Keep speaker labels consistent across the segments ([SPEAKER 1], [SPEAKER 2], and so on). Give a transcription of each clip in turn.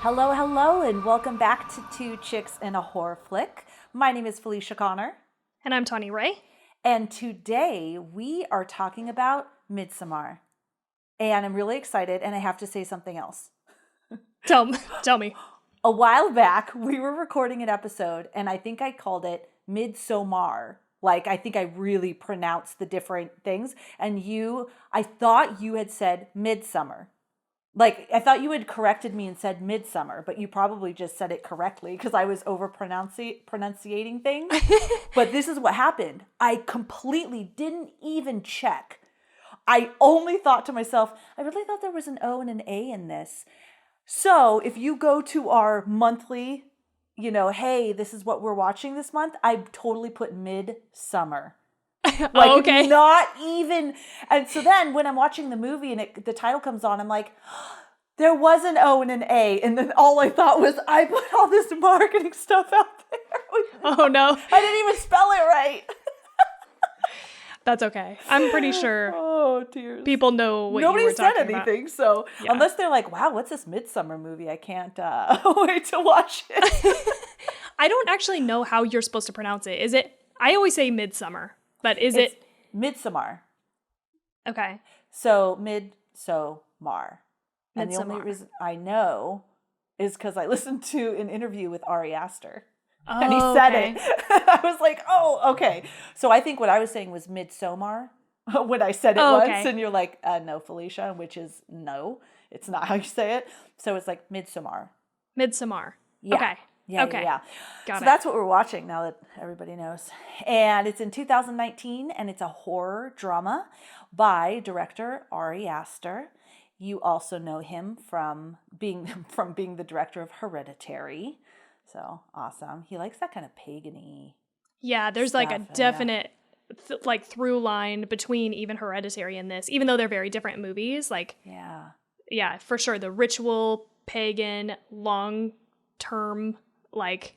[SPEAKER 1] Hello, hello, and welcome back to Two Chicks and a Horror Flick. My name is Felicia Connor.
[SPEAKER 2] And I'm Tawny Ray.
[SPEAKER 1] And today we are talking about Midsommar. And I'm really excited, and I have to say something else.
[SPEAKER 2] Tell me.
[SPEAKER 1] A while back, we were recording an episode, and I think I called it Midsommar. Like, I think I really pronounced the different things. And I thought you had said Midsummer. Like, I thought you had corrected me and said Midsummer, but you probably just said it correctly because I was pronunciating things. But this is what happened. I completely didn't even check. I only thought to myself, I really thought there was an O and an A in this. So if you go to our monthly, hey, this is what we're watching this month, I totally put Midsummer. Like,
[SPEAKER 2] okay.
[SPEAKER 1] Not even. And so then when I'm watching the movie and the title comes on, I'm like, there was an O and an A. And then all I thought was, I put all this marketing stuff out there.
[SPEAKER 2] Oh, no.
[SPEAKER 1] I didn't even spell it right.
[SPEAKER 2] That's okay. I'm pretty sure people know what
[SPEAKER 1] Nobody
[SPEAKER 2] you were talking
[SPEAKER 1] said anything, so
[SPEAKER 2] Yeah.
[SPEAKER 1] Unless they're like, wow, what's this Midsommar movie? I can't wait to watch it.
[SPEAKER 2] I don't actually know how you're supposed to pronounce it. I always say Midsummer, but it's
[SPEAKER 1] Midsommar.
[SPEAKER 2] Okay.
[SPEAKER 1] So Midsommar. And the only
[SPEAKER 2] Midsommar.
[SPEAKER 1] reason I know is because I listened to an interview with Ari Aster.
[SPEAKER 2] Oh,
[SPEAKER 1] And he said
[SPEAKER 2] okay.
[SPEAKER 1] it. I was like, oh, okay. So I think what I was saying was Midsommar when I said it once.
[SPEAKER 2] Okay.
[SPEAKER 1] And you're like, no, Felicia, which is no, it's not how you say it. So it's like Midsommar.
[SPEAKER 2] Midsommar.
[SPEAKER 1] Yeah.
[SPEAKER 2] Okay.
[SPEAKER 1] Yeah,
[SPEAKER 2] Okay.
[SPEAKER 1] yeah.
[SPEAKER 2] Got
[SPEAKER 1] So
[SPEAKER 2] it.
[SPEAKER 1] that's what we're watching now that everybody knows. And it's in 2019, and it's a horror drama by director Ari Aster. You also know him from being the director of Hereditary. So awesome. He likes that kind of pagan-y.
[SPEAKER 2] Yeah, there's like a
[SPEAKER 1] stuff,
[SPEAKER 2] definite through line between even Hereditary and this, even though they're very different movies. Like, yeah, for sure. The ritual, pagan, long-term, like,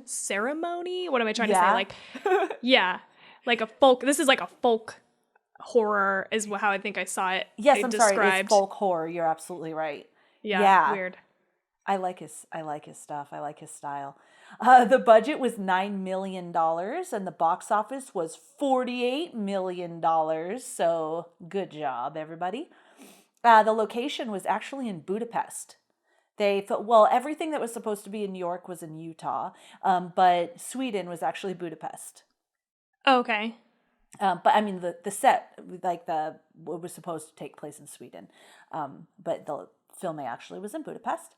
[SPEAKER 2] ceremony. What am I trying to say? Like, yeah, like a folk. This is like a folk horror is how I think I saw it.
[SPEAKER 1] Yes, I'm
[SPEAKER 2] described.
[SPEAKER 1] sorry. It's folk horror. You're absolutely right.
[SPEAKER 2] Yeah. Weird.
[SPEAKER 1] I like his stuff. I like his style. The budget was $9 million and the box office was $48 million. So good job, everybody. The location was actually in Budapest. Everything that was supposed to be in New York was in Utah, but Sweden was actually Budapest.
[SPEAKER 2] Okay.
[SPEAKER 1] But I mean, the set, what was supposed to take place in Sweden, but the filming actually was in Budapest.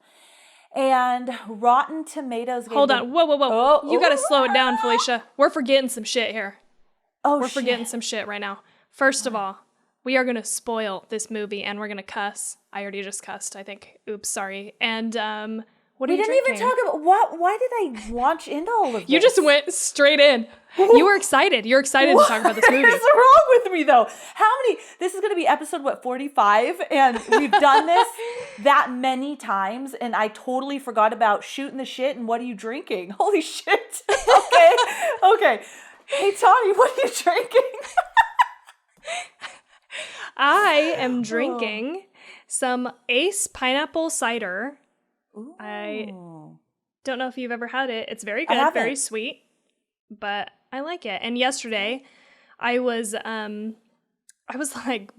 [SPEAKER 1] And Rotten Tomatoes.
[SPEAKER 2] Hold on. Whoa. You got to slow it down, Felicia. We're forgetting some shit here. We're forgetting some shit right now. First of all, we are going to spoil this movie and we're going to cuss. I already just cussed, I think. Oops, sorry. And what are you drinking?
[SPEAKER 1] We didn't even talk about what. Why did I launch into all of this?
[SPEAKER 2] You just went straight in. You were excited. You're excited to talk about this movie.
[SPEAKER 1] What is wrong with me, though? This is going to be episode, 45? And we've done this that many times, and I totally forgot about shooting the shit and what are you drinking? Holy shit. Okay. Hey, Tawny, what are you drinking?
[SPEAKER 2] I am drinking some Ace pineapple cider.
[SPEAKER 1] Ooh.
[SPEAKER 2] I don't know if you've ever had it. It's very good, very sweet, but I like it. And yesterday, I was like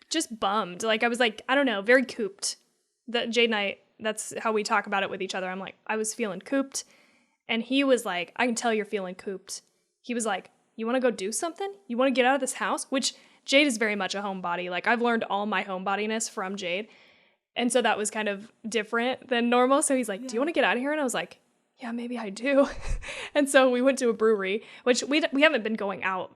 [SPEAKER 2] just bummed. Like I was like, I don't know, very cooped. Jade and I, that's how we talk about it with each other. I'm like, I was feeling cooped, and he was like, I can tell you're feeling cooped. He was like, you want to go do something? You want to get out of this house? Which Jade is very much a homebody. Like I've learned all my homebodiness from Jade. And so that was kind of different than normal. So he's like, do you want to get out of here? And I was like, yeah, maybe I do. And so we went to a brewery, which we haven't been going out,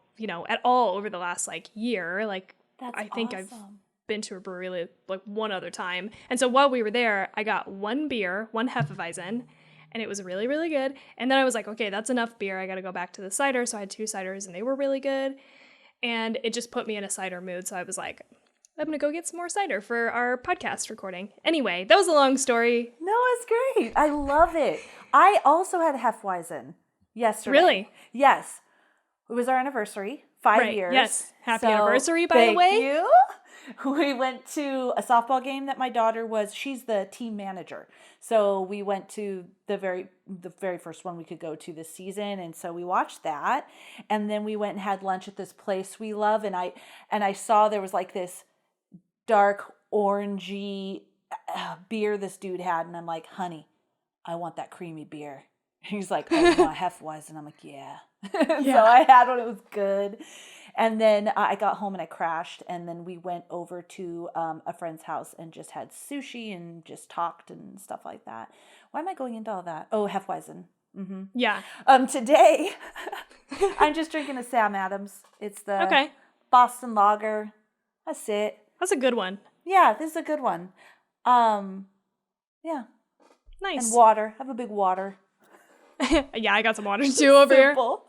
[SPEAKER 2] at all over the last year. Like I think awesome. I've been to a brewery like one other time. And so while we were there, I got one beer, one Hefeweizen, and it was really, really good. And then I was like, okay, that's enough beer. I got to go back to the cider. So I had 2 ciders and they were really good. And it just put me in a cider mood. So I was like, I'm going to go get some more cider for our podcast recording. Anyway, that was a long story.
[SPEAKER 1] No, it's great. I love it. I also had Hefeweizen yesterday.
[SPEAKER 2] Really?
[SPEAKER 1] Yes. It was our anniversary, 5 years.
[SPEAKER 2] Yes. Happy anniversary, by the way.
[SPEAKER 1] Thank you. We went to a softball game that my daughter she's the team manager. So we went to the very first one we could go to this season. And so we watched that. And then we went and had lunch at this place we love. And I saw there was like this dark orangey beer this dude had. And I'm like, honey, I want that creamy beer. He's like, oh, you want Hefeweizen? And I'm like, yeah. So I had one. It was good. And then I got home and I crashed. And then we went over to a friend's house and just had sushi and just talked and stuff like that. Why am I going into all that? Oh, Hefeweizen. Mm-hmm.
[SPEAKER 2] Yeah.
[SPEAKER 1] Today, I'm just drinking a Sam Adams. It's the Boston Lager. That's it.
[SPEAKER 2] That's a good one.
[SPEAKER 1] Yeah, this is a good one. Yeah.
[SPEAKER 2] Nice.
[SPEAKER 1] And water. Have a big water.
[SPEAKER 2] Yeah, I got some water too over
[SPEAKER 1] Simple.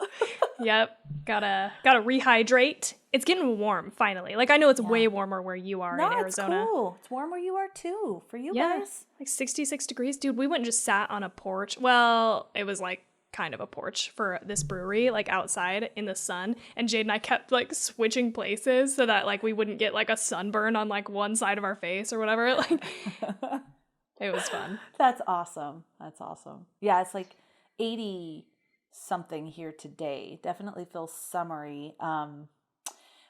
[SPEAKER 2] here. Yep. Gotta rehydrate. It's getting warm finally. Like I know it's way warmer where you are in Arizona.
[SPEAKER 1] It's cool. It's warm where you are too. For you guys.
[SPEAKER 2] Like 66 degrees. Dude, we went and just sat on a porch. Well, it was like kind of a porch for this brewery, like outside in the sun. And Jade and I kept like switching places so that like we wouldn't get like a sunburn on like one side of our face or whatever. Like it was fun.
[SPEAKER 1] That's awesome. Yeah, it's like 80 something here today. Definitely feels summery.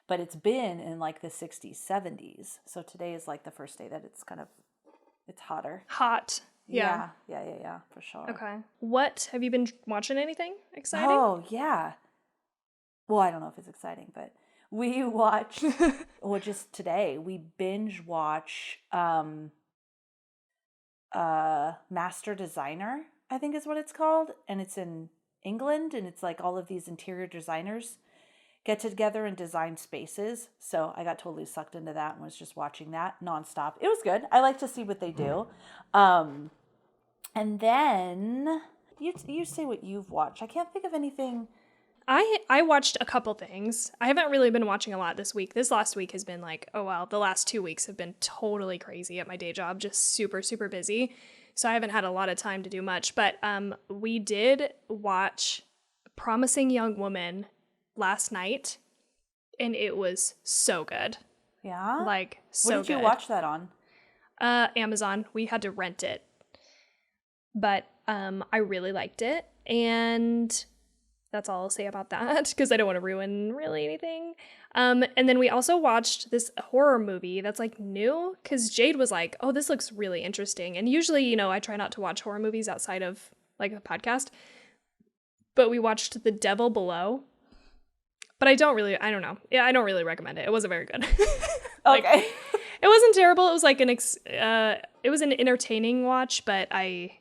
[SPEAKER 1] But it's been in like the 60s, 70s. So today is like the first day that it's hotter.
[SPEAKER 2] Hot. Yeah,
[SPEAKER 1] for sure.
[SPEAKER 2] Okay. What have you been watching? Anything exciting?
[SPEAKER 1] Oh, yeah. Well, I don't know if it's exciting, but we watched just today we binge watch Master Designer, I think is what it's called, and it's in England, and it's like all of these interior designers get together and design spaces. So I got totally sucked into that and was just watching that nonstop. It was good. I like to see what they do. And then you say what you've watched. I can't think of anything.
[SPEAKER 2] I watched a couple things. I haven't really been watching a lot this week. This last week has been like, oh wow, the last 2 weeks have been totally crazy at my day job, just super, super busy. So I haven't had a lot of time to do much. But we did watch Promising Young Woman last night, and it was so good.
[SPEAKER 1] Yeah?
[SPEAKER 2] Like, so good.
[SPEAKER 1] What did you watch that on?
[SPEAKER 2] Amazon. We had to rent it. But I really liked it, and that's all I'll say about that, because I don't want to ruin really anything. And then we also watched this horror movie that's like new, because Jade was like, oh, this looks really interesting. And usually, you know, I try not to watch horror movies outside of like a podcast. But we watched The Devil Below. But I don't know. Yeah, I don't really recommend it. It wasn't very good. Like,
[SPEAKER 1] okay.
[SPEAKER 2] It wasn't terrible. It was like it was an entertaining watch, but it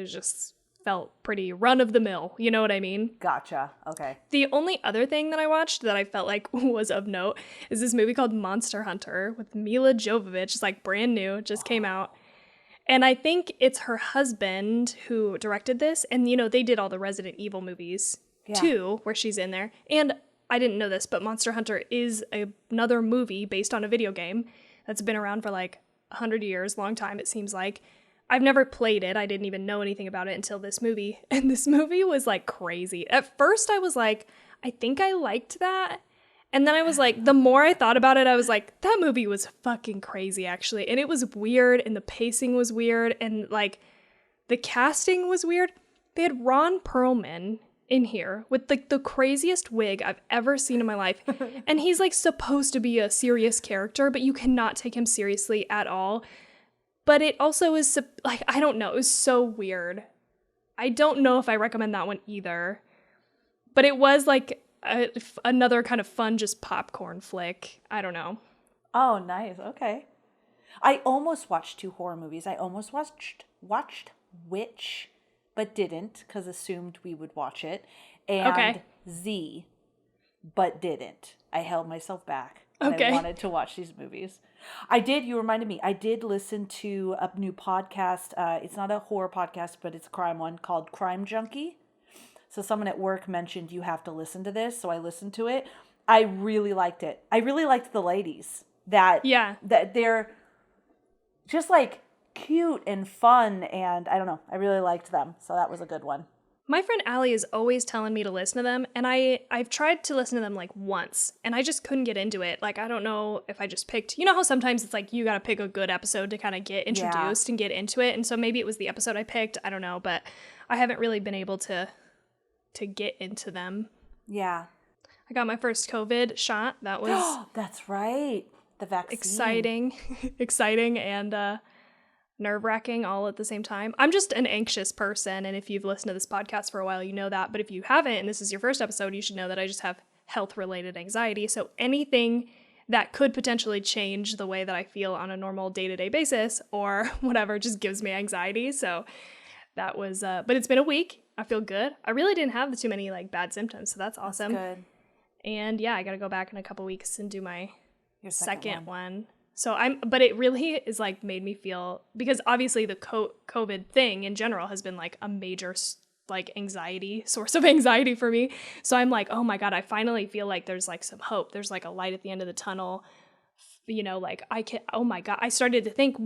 [SPEAKER 2] just felt pretty run of the mill. You know what I mean?
[SPEAKER 1] Gotcha. Okay.
[SPEAKER 2] The only other thing that I watched that I felt like was of note is this movie called Monster Hunter with Mila Jovovich. It's like brand new, just came out. And I think it's her husband who directed this. And, you know, they did all the Resident Evil movies too, where she's in there. And I didn't know this, but Monster Hunter is another movie based on a video game that's been around for like 100 years, long time it seems like. I've never played it. I didn't even know anything about it until this movie. And this movie was like crazy. At first I was like, I think I liked that. And then I was like, the more I thought about it, I was like, that movie was fucking crazy actually. And it was weird, and the pacing was weird, and like the casting was weird. They had Ron Perlman in here with like the craziest wig I've ever seen in my life. And he's like supposed to be a serious character, but you cannot take him seriously at all. But it also is like, I don't know. It was so weird. I don't know if I recommend that one either. But it was like another kind of fun, just popcorn flick. I don't know.
[SPEAKER 1] Oh, nice. Okay. I almost watched 2 horror movies. I almost watched Witch, but didn't, because assumed we would watch it. And Z, but didn't. I held myself back. I wanted to watch these movies. You reminded me, I did listen to a new podcast. It's not a horror podcast, but it's a crime one called Crime Junkie. So someone at work mentioned you have to listen to this. So I listened to it. I really liked it. I really liked the ladies that they're just like cute and fun. And I don't know, I really liked them. So that was a good one.
[SPEAKER 2] My friend Allie is always telling me to listen to them, and I've tried to listen to them like once, and I just couldn't get into it. Like, I don't know if I just picked, you know how sometimes it's like you gotta pick a good episode to kind of get introduced and get into it, and so maybe it was the episode I picked, I don't know, but I haven't really been able to get into them.
[SPEAKER 1] Yeah.
[SPEAKER 2] I got my first COVID shot. That was
[SPEAKER 1] That's right. The vaccine.
[SPEAKER 2] Exciting and nerve-wracking all at the same time. I'm just an anxious person, and if you've listened to this podcast for a while, you know that. But if you haven't, and this is your first episode, you should know that I just have health-related anxiety. So anything that could potentially change the way that I feel on a normal day-to-day basis or whatever just gives me anxiety. So that was, but it's been a week. I feel good. I really didn't have too many like bad symptoms, so that's awesome.
[SPEAKER 1] That's good.
[SPEAKER 2] And yeah, I got to go back in a couple weeks and do my
[SPEAKER 1] Your
[SPEAKER 2] second one. So but it really is like made me feel, because obviously the COVID thing in general has been like a major like source of anxiety for me. So I'm like, oh my God, I finally feel like there's like some hope. There's like a light at the end of the tunnel. You know, like oh my God, I started to think,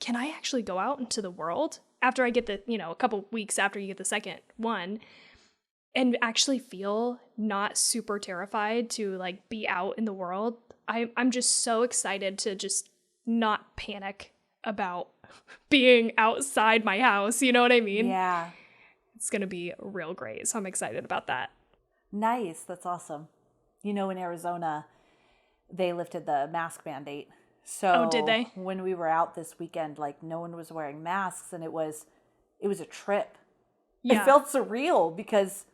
[SPEAKER 2] can I actually go out into the world after I get a couple weeks after you get the second one and actually feel not super terrified to like be out in the world? I'm just so excited to just not panic about being outside my house. You know what I mean?
[SPEAKER 1] Yeah.
[SPEAKER 2] It's going to be real great. So I'm excited about that.
[SPEAKER 1] Nice. That's awesome. You know, in Arizona, they lifted the mask mandate. So
[SPEAKER 2] did they?
[SPEAKER 1] When we were out this weekend, like no one was wearing masks, and it was a trip.
[SPEAKER 2] Yeah.
[SPEAKER 1] It felt surreal because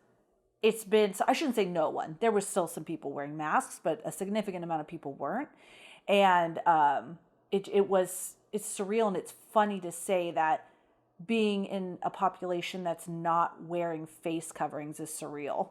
[SPEAKER 1] it's been, I shouldn't say no one. There were still some people wearing masks, but a significant amount of people weren't. And it's surreal, and it's funny to say that being in a population that's not wearing face coverings is surreal.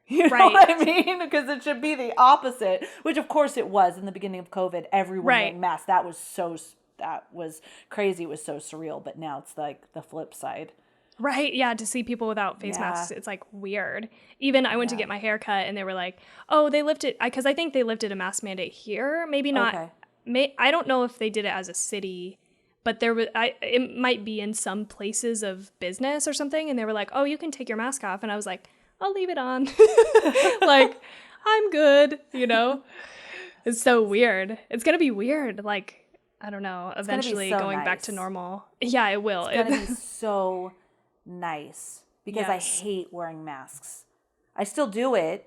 [SPEAKER 1] You know what I mean? Because it should be the opposite, which of course it was in the beginning of COVID. Everyone wearing masks. That was crazy. It was so surreal. But now it's like the flip side.
[SPEAKER 2] Right. Yeah. To see people without face masks, it's like weird. Even I went to get my hair cut and they were like, oh, they lifted, because I think they lifted a mask mandate here. Maybe not. Okay. I don't know if they did it as a city, but it might be in some places of business or something. And they were like, oh, you can take your mask off. And I was like, I'll leave it on. Like, I'm good, you know? It's so weird. It's going to be weird. Like, I don't know, eventually going back to normal. Yeah, it will.
[SPEAKER 1] It's going to be so nice because I hate wearing masks. I still do it.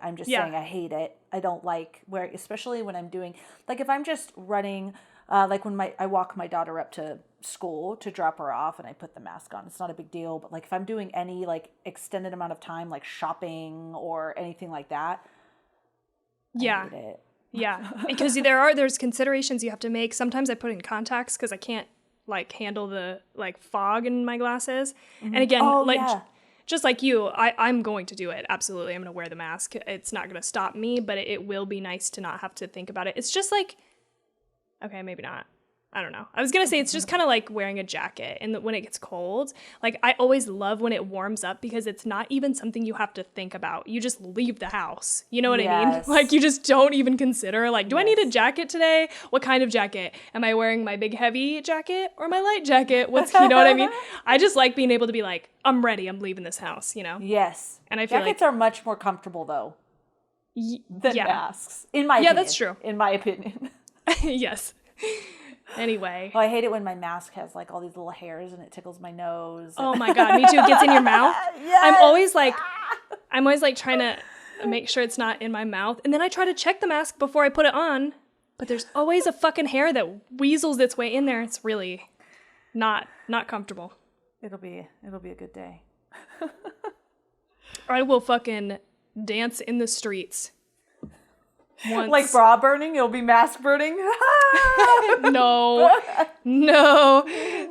[SPEAKER 1] I'm just saying I hate it. I don't like wearing, especially when I'm doing, like if I'm just running, like when I walk my daughter up to school to drop her off and I put the mask on. It's not a big deal. But like if I'm doing any like extended amount of time, like shopping or anything like that, I hate it.
[SPEAKER 2] Yeah, because there's considerations you have to make. Sometimes I put in contacts because I can't like handle the like fog in my glasses. Mm-hmm. And again, just like you, I'm going to do it. Absolutely. I'm going to wear the mask. It's not going to stop me, but it will be nice to not have to think about it. It's just like, okay, maybe not. I don't know. I was going to say it's just kind of like wearing a jacket and when it gets cold. Like I always love when it warms up because it's not even something you have to think about. You just leave the house. You know what I mean? Like you just don't even consider like, do I need a jacket today? What kind of jacket? Am I wearing my big heavy jacket or my light jacket? You know what I mean? I just like being able to be like, I'm ready. I'm leaving this house, you know?
[SPEAKER 1] Yes.
[SPEAKER 2] And I feel
[SPEAKER 1] jackets are much more comfortable though than masks. In my opinion.
[SPEAKER 2] Yeah, that's true.
[SPEAKER 1] In my opinion.
[SPEAKER 2] Yes. Anyway.
[SPEAKER 1] Oh, I hate it when my mask has like all these little hairs and it tickles my nose.
[SPEAKER 2] Oh my God, me too. It gets in your mouth. Yes. I'm always like trying to make sure it's not in my mouth. And then I try to check the mask before I put it on. But there's always a fucking hair that weasels its way in there. It's really not comfortable.
[SPEAKER 1] It'll be a good day.
[SPEAKER 2] I will fucking dance in the streets. Once.
[SPEAKER 1] Like bra burning, you'll be mask burning.
[SPEAKER 2] No,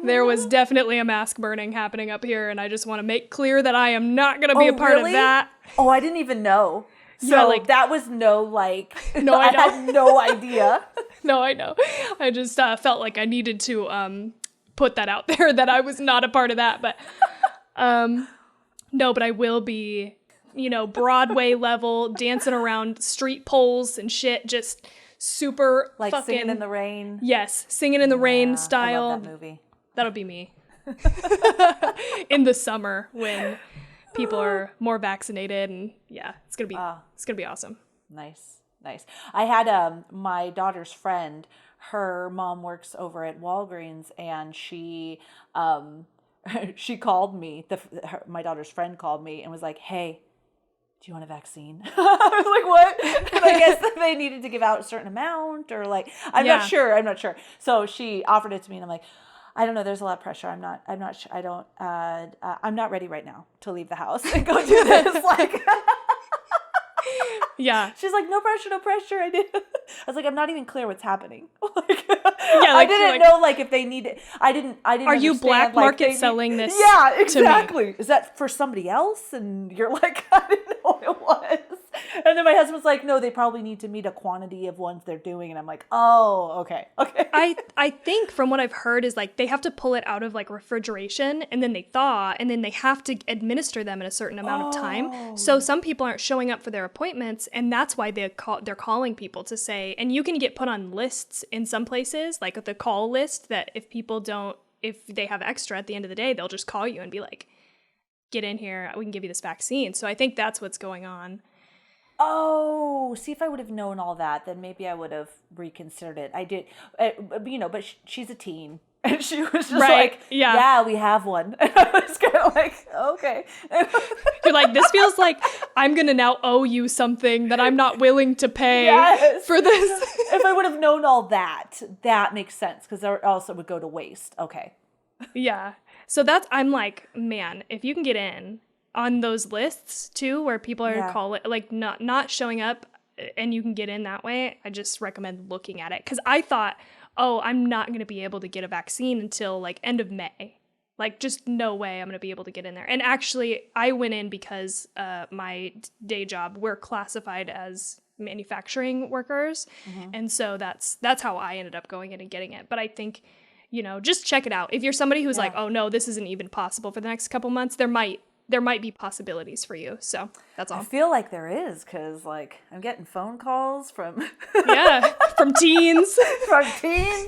[SPEAKER 2] there was definitely a mask burning happening up here, and I just want to make clear that I am not going to be a part of that.
[SPEAKER 1] Oh, I didn't even know. So
[SPEAKER 2] yeah, like
[SPEAKER 1] that was no. I
[SPEAKER 2] had
[SPEAKER 1] no idea.
[SPEAKER 2] No, I know. I just felt like I needed to put that out there that I was not a part of that, but no, but I will be. You know, Broadway level, dancing around street poles and shit, just super
[SPEAKER 1] like
[SPEAKER 2] fucking...
[SPEAKER 1] Singing in the Rain.
[SPEAKER 2] Yes, Singing in the Rain style.
[SPEAKER 1] I love that movie.
[SPEAKER 2] That'll be me. in the summer when people are more vaccinated, and it's gonna be awesome.
[SPEAKER 1] Nice. I had my daughter's friend. Her mom works over at Walgreens, and she she called me. My daughter's friend called me and was like, "Hey, do you want a vaccine?" I was like, "What?" And I guess that they needed to give out a certain amount, or like, I'm not sure. So she offered it to me, and I'm like, I don't know. There's a lot of pressure. I'm not sure. I'm not ready right now to leave the house and go do this. Like,
[SPEAKER 2] yeah.
[SPEAKER 1] She's like, no pressure. I was like, I'm not even clear what's happening. Like, I didn't know, like, if they need it. I didn't.
[SPEAKER 2] Are you black market selling this?
[SPEAKER 1] Yeah, exactly. To me? Is that for somebody else? And you're like, I didn't know what it was. And then my husband was like, no, they probably need to meet a quantity of ones they're doing. And I'm like, oh, okay.
[SPEAKER 2] I think from what I've heard is like they have to pull it out of like refrigeration, and then they thaw, and then they have to administer them in a certain amount of time. So some people aren't showing up for their appointments, and that's why they're calling people to say, and you can get put on lists in some places, like the call list, that if they have extra at the end of the day, they'll just call you and be like, get in here, we can give you this vaccine. So I think that's what's going on.
[SPEAKER 1] Oh, see, if I would have known all that, then maybe I would have reconsidered it. I did, but she's a teen. And she was just like, yeah, we have one. And I was kind of like, okay.
[SPEAKER 2] You're like, this feels like I'm going to now owe you something that I'm not willing to pay for this.
[SPEAKER 1] If I would have known all that, that makes sense, because else it would go to waste. Okay.
[SPEAKER 2] Yeah. So I'm like, man, if you can get in on those lists too, where people are not showing up, and you can get in that way, I just recommend looking at it. Because I thought, I'm not going to be able to get a vaccine until like end of May. Like, just no way I'm going to be able to get in there. And actually, I went in because my day job, we're classified as manufacturing workers. Mm-hmm. And so that's how I ended up going in and getting it. But I think, just check it out. If you're somebody who's like, oh no, this isn't even possible for the next couple months, there might be possibilities for you. So that's all.
[SPEAKER 1] I feel like there is, because like I'm getting phone calls from
[SPEAKER 2] from teens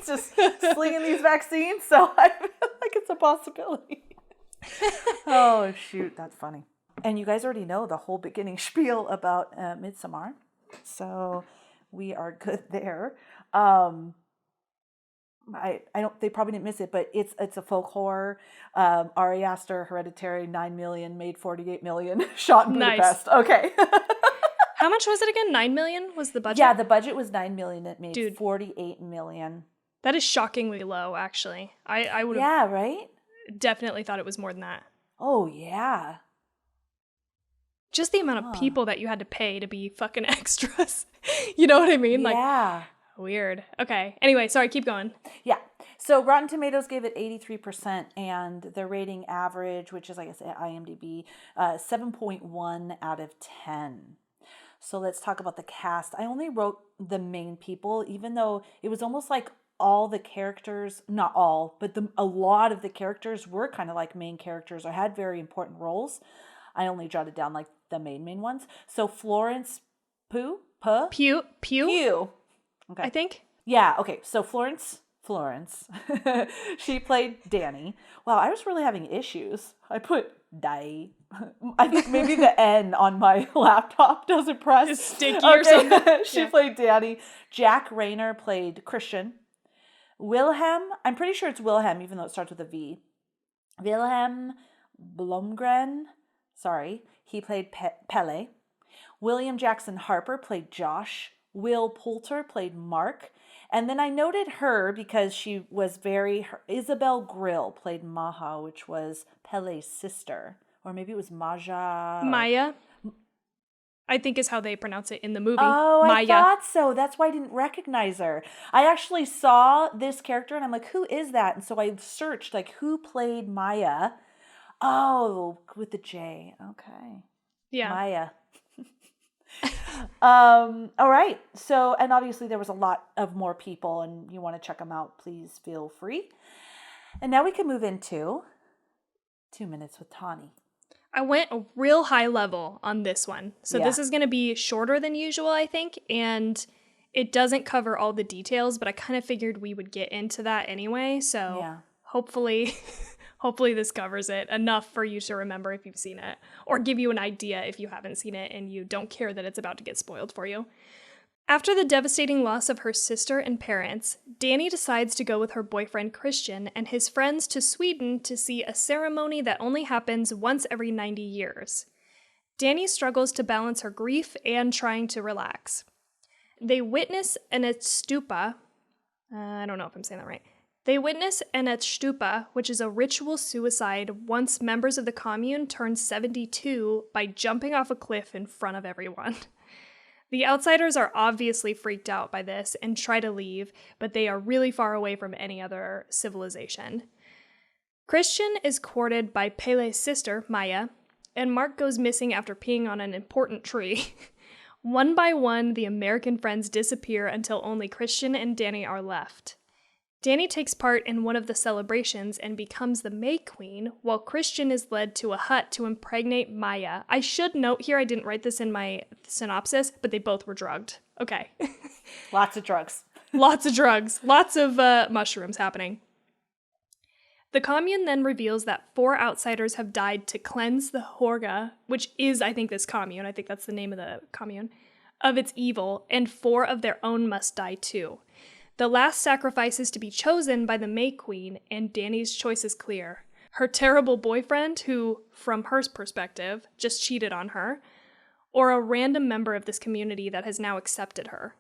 [SPEAKER 1] just slinging these vaccines. So I feel like it's a possibility. Oh shoot, that's funny. And you guys already know the whole beginning spiel about Midsommar, so we are good there. They probably didn't miss it, but it's a folk horror. Ari Aster, Hereditary, 9 million, made 48 million, shot in Budapest. Okay.
[SPEAKER 2] How much was it again? 9 million was the budget?
[SPEAKER 1] Yeah, the budget was 9 million. It made 48 million.
[SPEAKER 2] That is shockingly low, actually. I would have
[SPEAKER 1] right?
[SPEAKER 2] definitely thought it was more than that.
[SPEAKER 1] Oh, yeah.
[SPEAKER 2] Just the amount of people that you had to pay to be fucking extras. You know what I mean?
[SPEAKER 1] Yeah.
[SPEAKER 2] Weird. Okay. Anyway, sorry, keep going.
[SPEAKER 1] Yeah. So Rotten Tomatoes gave it 83%, and the rating average, which is, I guess, at IMDb, 7.1 out of 10. So let's talk about the cast. I only wrote the main people, even though it was almost like all the characters, not all, but a lot of the characters were kind of like main characters or had very important roles. I only jotted down like the main ones. So Florence Pugh? Okay.
[SPEAKER 2] I think.
[SPEAKER 1] Yeah, okay. So Florence, she played Danny. Wow, I was really having issues. I put Dai. I think maybe the N on my laptop doesn't press.
[SPEAKER 2] It's sticky or something.
[SPEAKER 1] She played Danny. Jack Rayner played Christian. Wilhelm, I'm pretty sure it's Wilhelm, even though it starts with a V. Wilhelm Blomgren, he played Pele. William Jackson Harper played Josh. Will Poulter played Mark. And then I noted her because she was Isabel Grill played Maha, which was Pele's sister. Or maybe it was Maja.
[SPEAKER 2] Maya, I think is how they pronounce it in the movie.
[SPEAKER 1] Oh,
[SPEAKER 2] Maya.
[SPEAKER 1] I thought so. That's why I didn't recognize her. I actually saw this character and I'm like, who is that? And so I searched, like, who played Maya? Oh, with the J. Okay.
[SPEAKER 2] Yeah.
[SPEAKER 1] Maya. All right. So, and obviously there was a lot of more people, and you want to check them out, please feel free. And now we can move into 2 minutes with Tawny.
[SPEAKER 2] I went a real high level on this one. So this is going to be shorter than usual, I think. And it doesn't cover all the details, but I kind of figured we would get into that anyway. So hopefully Hopefully this covers it enough for you to remember if you've seen it, or give you an idea if you haven't seen it and you don't care that it's about to get spoiled for you. After the devastating loss of her sister and parents, Dani decides to go with her boyfriend Christian and his friends to Sweden to see a ceremony that only happens once every 90 years. Dani struggles to balance her grief and trying to relax. They witness an stupa. I don't know if I'm saying that right. They witness an stupa, which is a ritual suicide once members of the commune turn 72 by jumping off a cliff in front of everyone. The outsiders are obviously freaked out by this and try to leave, but they are really far away from any other civilization. Christian is courted by Pele's sister, Maya, and Mark goes missing after peeing on an important tree. One by one, the American friends disappear until only Christian and Dani are left. Dani takes part in one of the celebrations and becomes the May Queen, while Christian is led to a hut to impregnate Maya. I should note here, I didn't write this in my synopsis, but they both were drugged. Okay.
[SPEAKER 1] Lots of drugs.
[SPEAKER 2] Lots of drugs. Lots of mushrooms happening. The commune then reveals that 4 outsiders have died to cleanse the Harga, which is, I think, this commune. I think that's the name of the commune, of its evil, and 4 of their own must die too. The last sacrifice is to be chosen by the May Queen, and Dani's choice is clear. Her terrible boyfriend, who, from her perspective, just cheated on her, or a random member of this community that has now accepted her.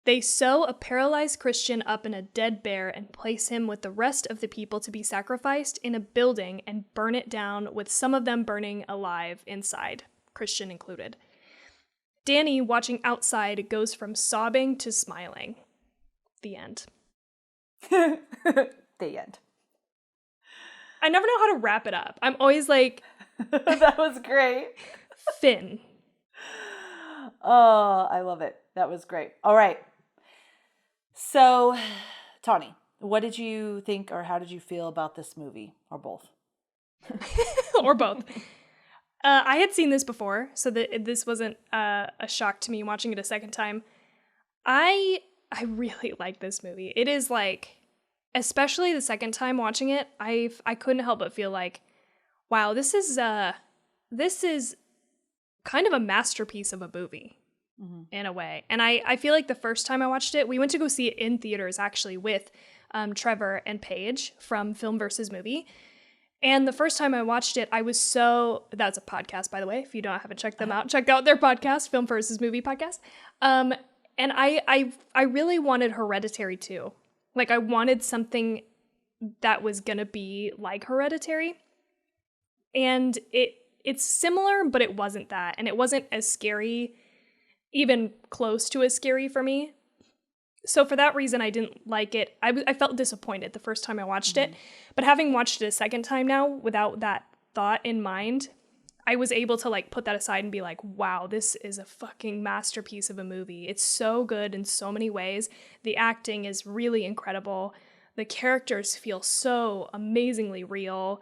[SPEAKER 2] They sew a paralyzed Christian up in a dead bear and place him with the rest of the people to be sacrificed in a building and burn it down, with some of them burning alive inside, Christian included. Dani, watching outside, goes from sobbing to smiling. The end.
[SPEAKER 1] The end.
[SPEAKER 2] I never know how to wrap it up. I'm always like...
[SPEAKER 1] That was great.
[SPEAKER 2] Finn.
[SPEAKER 1] Oh, I love it. That was great. All right. So, Tawny, what did you think or how did you feel about this movie? Or both?
[SPEAKER 2] Or both. I had seen this before, so that this wasn't a shock to me watching it a second time. I really like this movie. It is like, especially the second time watching it, I couldn't help but feel like, wow, this is kind of a masterpiece of a movie in a way. And I feel like the first time I watched it, we went to go see it in theaters actually with Trevor and Paige from Film versus Movie. And the first time I watched it, I was that's a podcast, by the way. If you haven't checked them out, check out their podcast, Film versus Movie podcast. And I really wanted Hereditary too. Like, I wanted something that was going to be like Hereditary. And it's similar, but it wasn't that. And it wasn't as scary, even close to as scary for me. So for that reason, I didn't like it. I felt disappointed the first time I watched it. But having watched it a second time now without that thought in mind, I was able to like put that aside and be like, wow, this is a fucking masterpiece of a movie. It's so good in so many ways. The acting is really incredible. The characters feel so amazingly real.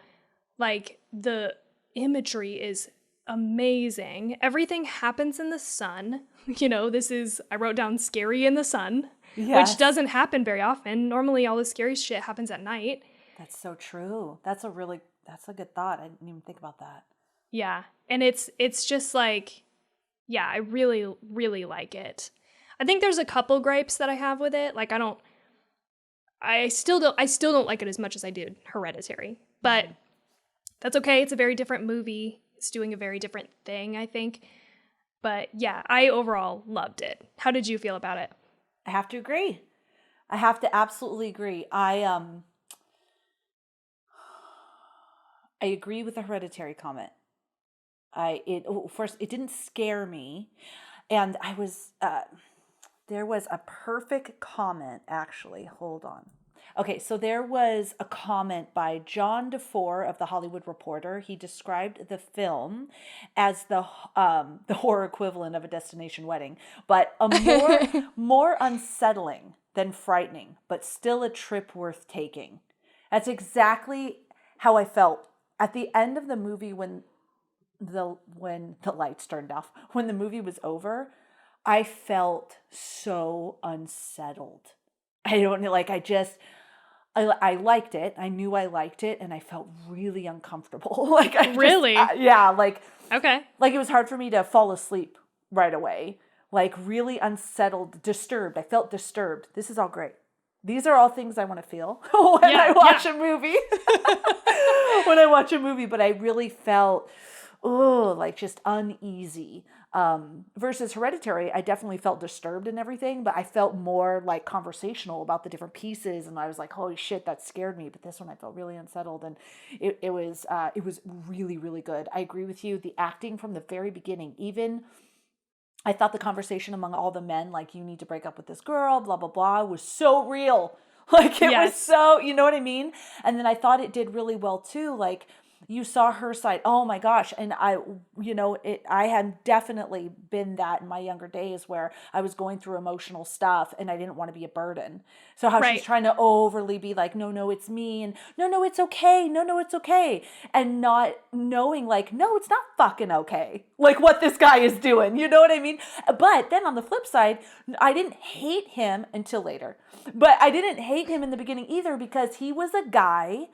[SPEAKER 2] Like, the imagery is amazing. Everything happens in the sun. I wrote down scary in the sun, which doesn't happen very often. Normally all the scary shit happens at night.
[SPEAKER 1] That's so true. That's a good thought. I didn't even think about that.
[SPEAKER 2] Yeah. And it's just like, yeah, I really, really like it. I think there's a couple gripes that I have with it. Like, I still don't like it as much as I did Hereditary, but that's okay. It's a very different movie. It's doing a very different thing, I think. But yeah, I overall loved it. How did you feel about it?
[SPEAKER 1] I have to agree. I have to absolutely agree. I agree with the Hereditary comment. First, it didn't scare me. And there was a perfect comment, actually. Hold on. Okay, so there was a comment by John DeFore of The Hollywood Reporter. He described the film as the horror equivalent of A Destination Wedding, but a more unsettling than frightening, but still a trip worth taking. That's exactly how I felt at the end of the movie when the lights turned off, when the movie was over. I felt so unsettled. I don't know, like I liked it. I knew I liked it, and I felt really uncomfortable. Like I
[SPEAKER 2] Really?
[SPEAKER 1] yeah, like
[SPEAKER 2] Okay.
[SPEAKER 1] like it was hard for me to fall asleep right away. Like really unsettled, disturbed. I felt disturbed. This is all great. These are all things I want to feel when I watch a movie. When I watch a movie, but I really felt like just uneasy. Versus Hereditary, I definitely felt disturbed and everything, but I felt more like conversational about the different pieces, and I was like, holy shit, that scared me. But this one I felt really unsettled, and it was really, really good. I agree with you. The acting from the very beginning, even I thought the conversation among all the men, like, you need to break up with this girl, blah, blah, blah, was so real. Like, it was so, you know what I mean? And then I thought it did really well, too. Like, you saw her side. Oh, my gosh. And I had definitely been that in my younger days where I was going through emotional stuff and I didn't want to be a burden. So how she's trying to overly be like, no, it's me. And no, it's okay. No, it's okay. And not knowing like, no, it's not fucking okay. Like what this guy is doing. You know what I mean? But then on the flip side, I didn't hate him until later. But I didn't hate him in the beginning either because he was a guy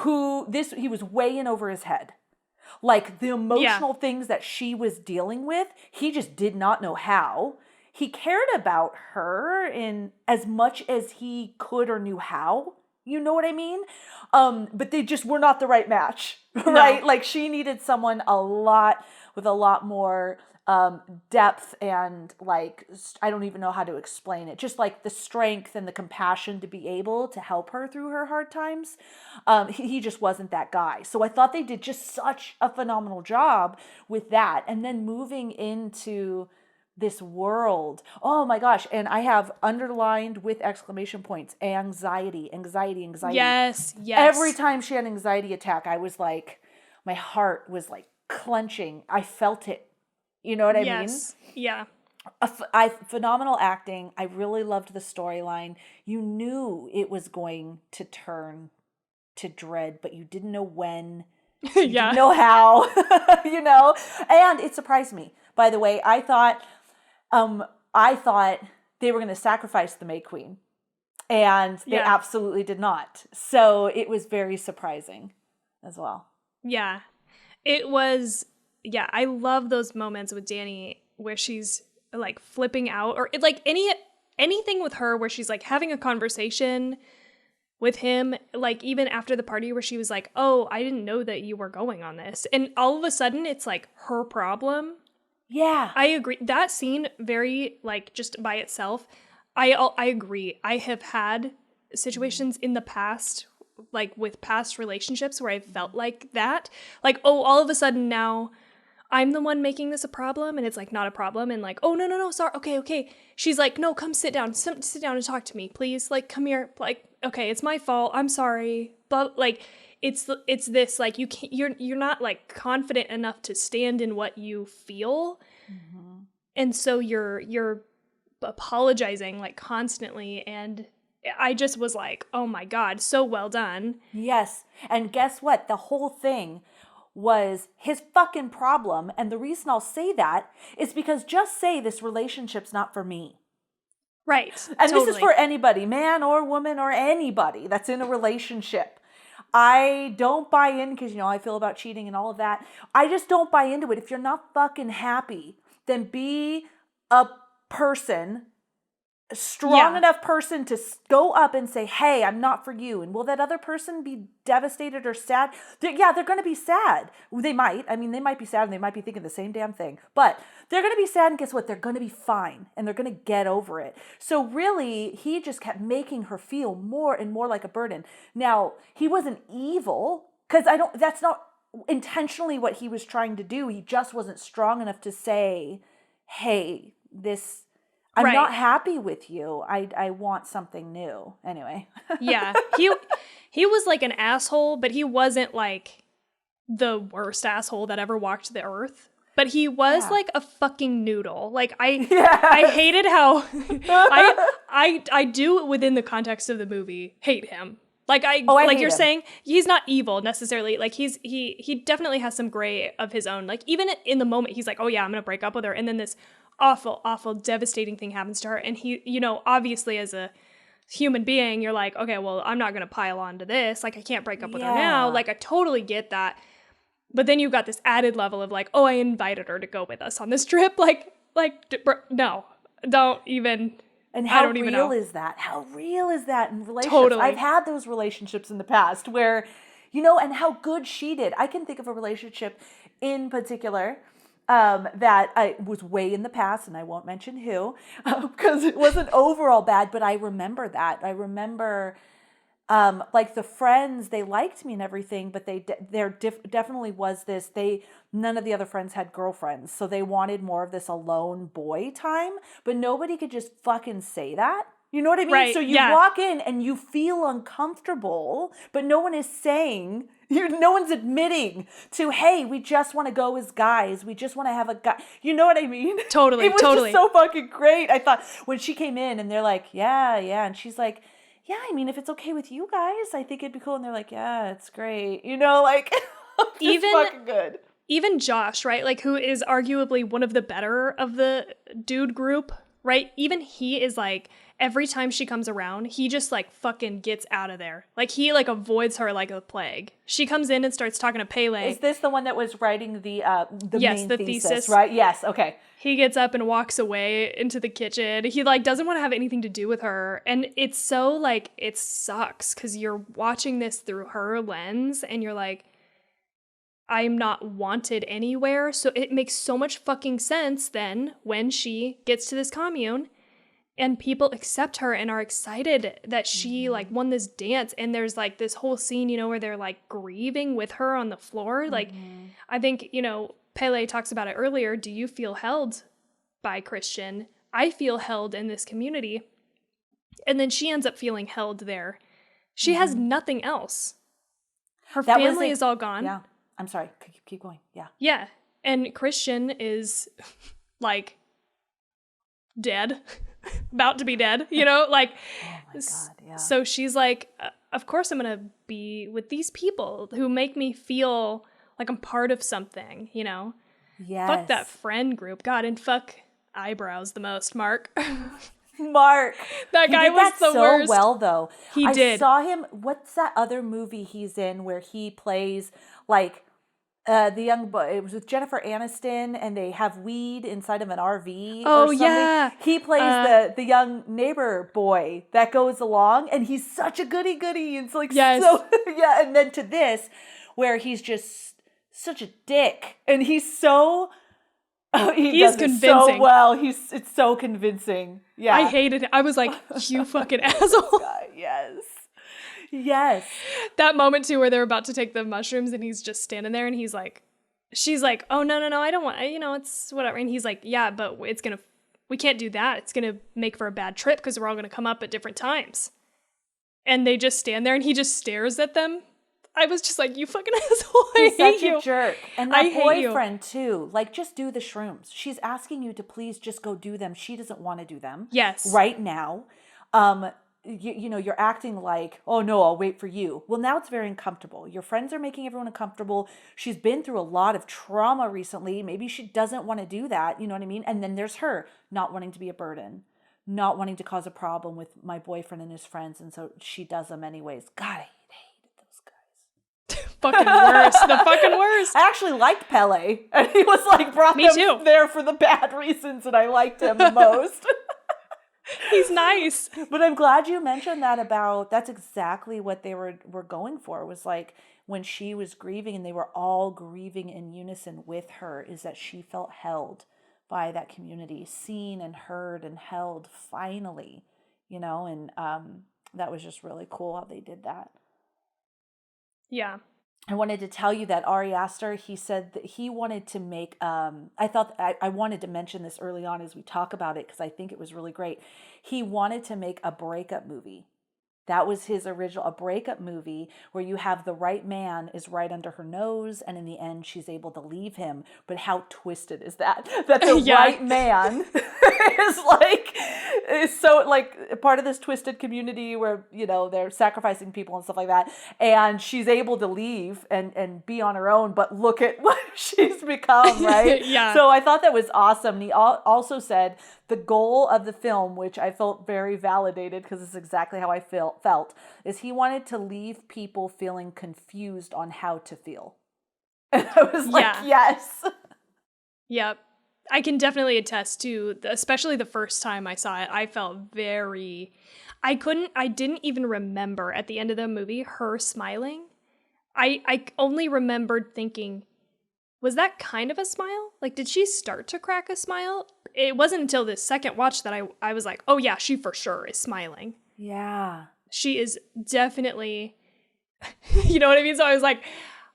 [SPEAKER 1] he was way in over his head. Like the emotional things that she was dealing with, he just did not know how. He cared about her in as much as he could or knew how. You know what I mean? But they just were not the right match, right? No. Like she needed someone with a lot more depth and like, I don't even know how to explain it. Just like the strength and the compassion to be able to help her through her hard times. He just wasn't that guy. So I thought they did just such a phenomenal job with that. And then moving into this world. Oh my gosh. And I have underlined with exclamation points, anxiety.
[SPEAKER 2] Yes.
[SPEAKER 1] Every time she had an anxiety attack, I was like, my heart was like clenching. I felt it. You know what I mean?
[SPEAKER 2] Yeah.
[SPEAKER 1] Phenomenal acting. I really loved the storyline. You knew it was going to turn to dread, but you didn't know when. You didn't know how. You know? And it surprised me. By the way, I thought they were going to sacrifice the May Queen. And they absolutely did not. So it was very surprising as well.
[SPEAKER 2] Yeah. It was... Yeah, I love those moments with Dani where she's like flipping out, or like anything with her where she's like having a conversation with him, like even after the party where she was like, oh, I didn't know that you were going on this. And all of a sudden it's like her problem.
[SPEAKER 1] Yeah.
[SPEAKER 2] I agree. That scene very like just by itself. I agree. I have had situations in the past, like with past relationships where I felt like that. Like, oh, all of a sudden now I'm the one making this a problem, and it's like not a problem, and like, oh no, sorry, okay. She's like, no, come sit down and talk to me, please. Like, come here. Like, okay, it's my fault. I'm sorry. But like, it's this like you can't. You're not like confident enough to stand in what you feel, and so you're apologizing like constantly, and I just was like, oh my God, so well done.
[SPEAKER 1] Yes, and guess what? The whole thing was his fucking problem. And the reason I'll say that is because just say this relationship's not for me.
[SPEAKER 2] Right.
[SPEAKER 1] And totally. This is for anybody, man or woman or anybody that's in a relationship. I don't buy in because, you know, I feel about cheating and all of that. I just don't buy into it. If you're not fucking happy, then be a person, a strong enough person to go up and say, hey, I'm not for you. And will that other person be devastated or sad? They're going to be sad. They might. I mean, they might be sad and they might be thinking the same damn thing. But they're going to be sad, and guess what? They're going to be fine and they're going to get over it. So really, he just kept making her feel more and more like a burden. Now, he wasn't evil because that's not intentionally what he was trying to do. He just wasn't strong enough to say, hey, I'm not happy with you. I want something new. Anyway.
[SPEAKER 2] Yeah. He was like an asshole, but he wasn't like the worst asshole that ever walked the earth. But he was like a fucking noodle. Like I hated how I do within the context of the movie hate him. Like like you're saying, he's not evil necessarily. Like he definitely has some gray of his own. Like even in the moment he's like, oh yeah, I'm gonna break up with her, and then this awful, devastating thing happens to her. And he, you know, obviously as a human being, you're like, okay, well, I'm not going to pile on to this. Like, I can't break up with her now. Like, I totally get that. But then you've got this added level of like, oh, I invited her to go with us on this trip. No, don't even.
[SPEAKER 1] And how real is that? How real is that in relationships?
[SPEAKER 2] Totally.
[SPEAKER 1] I've had those relationships in the past where, you know, and how good she did. I can think of a relationship in particular that I was way in the past, and I won't mention who, because it wasn't overall bad, but I remember that. I remember like the friends, they liked me and everything, but definitely was this, none of the other friends had girlfriends. So they wanted more of this alone boy time, but nobody could just fucking say that. You know what I mean?
[SPEAKER 2] Right,
[SPEAKER 1] so you walk in and you feel uncomfortable, but no one is saying, no one's admitting to, hey, we just want to go as guys. We just want to have a guy. You know what I mean?
[SPEAKER 2] Totally,
[SPEAKER 1] It was
[SPEAKER 2] totally.
[SPEAKER 1] just so fucking great. I thought when she came in and they're like, yeah. And she's like, yeah, I mean, if it's okay with you guys, I think it'd be cool. And they're like, yeah, it's great. You know, like, even fucking good.
[SPEAKER 2] Even Josh, right? Like, who is arguably one of the better of the dude group, right? Even he is like, every time she comes around, he just like fucking gets out of there. Like, he like avoids her like a plague. She comes in and starts talking to Pele.
[SPEAKER 1] Is this the one that was writing the
[SPEAKER 2] yes,
[SPEAKER 1] main
[SPEAKER 2] the
[SPEAKER 1] thesis, right? Yes, okay.
[SPEAKER 2] He gets up and walks away into the kitchen. He like doesn't want to have anything to do with her. And it's so like, it sucks because you're watching this through her lens and you're like, I'm not wanted anywhere. So it makes so much fucking sense then when she gets to this commune and people accept her and are excited that she like won this dance. And there's like this whole scene, you know, where they're like grieving with her on the floor. Like, I think, you know, Pele talks about it earlier. Do you feel held by Christian? I feel held in this community. And then she ends up feeling held there. She has nothing else. Her family is all gone.
[SPEAKER 1] Yeah. I'm sorry. Keep going. Yeah.
[SPEAKER 2] Yeah. And Christian is like dead, about to be dead, you know, like,
[SPEAKER 1] oh my God, yeah.
[SPEAKER 2] So she's like, of course I'm going to be with these people who make me feel like I'm part of something, you know?
[SPEAKER 1] Yes.
[SPEAKER 2] Fuck that friend group. God, and fuck eyebrows the most, Mark.
[SPEAKER 1] Mark.
[SPEAKER 2] That guy was the
[SPEAKER 1] so
[SPEAKER 2] worst.
[SPEAKER 1] Well, though.
[SPEAKER 2] He did.
[SPEAKER 1] I saw him. What's that other movie he's in where he plays like the young boy? It was with Jennifer Aniston, and they have weed inside of an RV.
[SPEAKER 2] Oh,
[SPEAKER 1] or something.
[SPEAKER 2] yeah.
[SPEAKER 1] He plays the young neighbor boy that goes along, and he's such a goody. It's like so yeah. And then to this, where he's just such a dick, and he's so. He's convincing. So well, it's so convincing. Yeah,
[SPEAKER 2] I hated it. I was like, you fucking asshole.
[SPEAKER 1] Yes.
[SPEAKER 2] That moment too, where they're about to take the mushrooms, and he's just standing there, and he's like, she's like, oh no, I don't want. You know, it's whatever. And he's like, yeah, but we can't do that. It's gonna make for a bad trip because we're all gonna come up at different times. And they just stand there, and he just stares at them. I was just like, you fucking asshole.
[SPEAKER 1] He's such a jerk. And that boyfriend too. Like, just do the shrooms. She's asking you to please just go do them. She doesn't want to do them.
[SPEAKER 2] Yes.
[SPEAKER 1] Right now. You know, you're acting like, oh no, I'll wait for you. Well, now it's very uncomfortable. Your friends are making everyone uncomfortable. She's been through a lot of trauma recently. Maybe she doesn't want to do that. You know what I mean? And then there's her not wanting to be a burden, not wanting to cause a problem with my boyfriend and his friends. And so she does them anyways. God, I hated those guys.
[SPEAKER 2] Fucking worst. The fucking worst.
[SPEAKER 1] I actually liked Pele. And he was like, brought
[SPEAKER 2] Me
[SPEAKER 1] them
[SPEAKER 2] too.
[SPEAKER 1] there for the bad reasons. And I liked him the most.
[SPEAKER 2] He's nice.
[SPEAKER 1] But I'm glad you mentioned that that's exactly what they were going for. It was like when she was grieving and they were all grieving in unison with her, is that she felt held by that community, seen and heard and held finally, you know, and that was just really cool how they did that.
[SPEAKER 2] Yeah.
[SPEAKER 1] I wanted to tell you that Ari Aster, he said that he wanted to make, I wanted to mention this early on as we talk about it because I think it was really great. He wanted to make a breakup movie. That was his original, a breakup movie where you have the right man is right under her nose and in the end she's able to leave him. But how twisted is that? That the right man is so like part of this twisted community where, you know, they're sacrificing people and stuff like that. And she's able to leave and be on her own, but look at what she's become, right?
[SPEAKER 2] Yeah.
[SPEAKER 1] So I thought that was awesome. And he also said the goal of the film, which I felt very validated because it's exactly how I felt, is he wanted to leave people feeling confused on how to feel. And I was like, yes.
[SPEAKER 2] Yep. I can definitely attest to, especially the first time I saw it, I felt I didn't even remember at the end of the movie her smiling. I only remembered thinking, was that kind of a smile? Like, did she start to crack a smile? It wasn't until the second watch that I was like, oh yeah, she for sure is smiling.
[SPEAKER 1] Yeah.
[SPEAKER 2] She is definitely, you know what I mean? So I was like,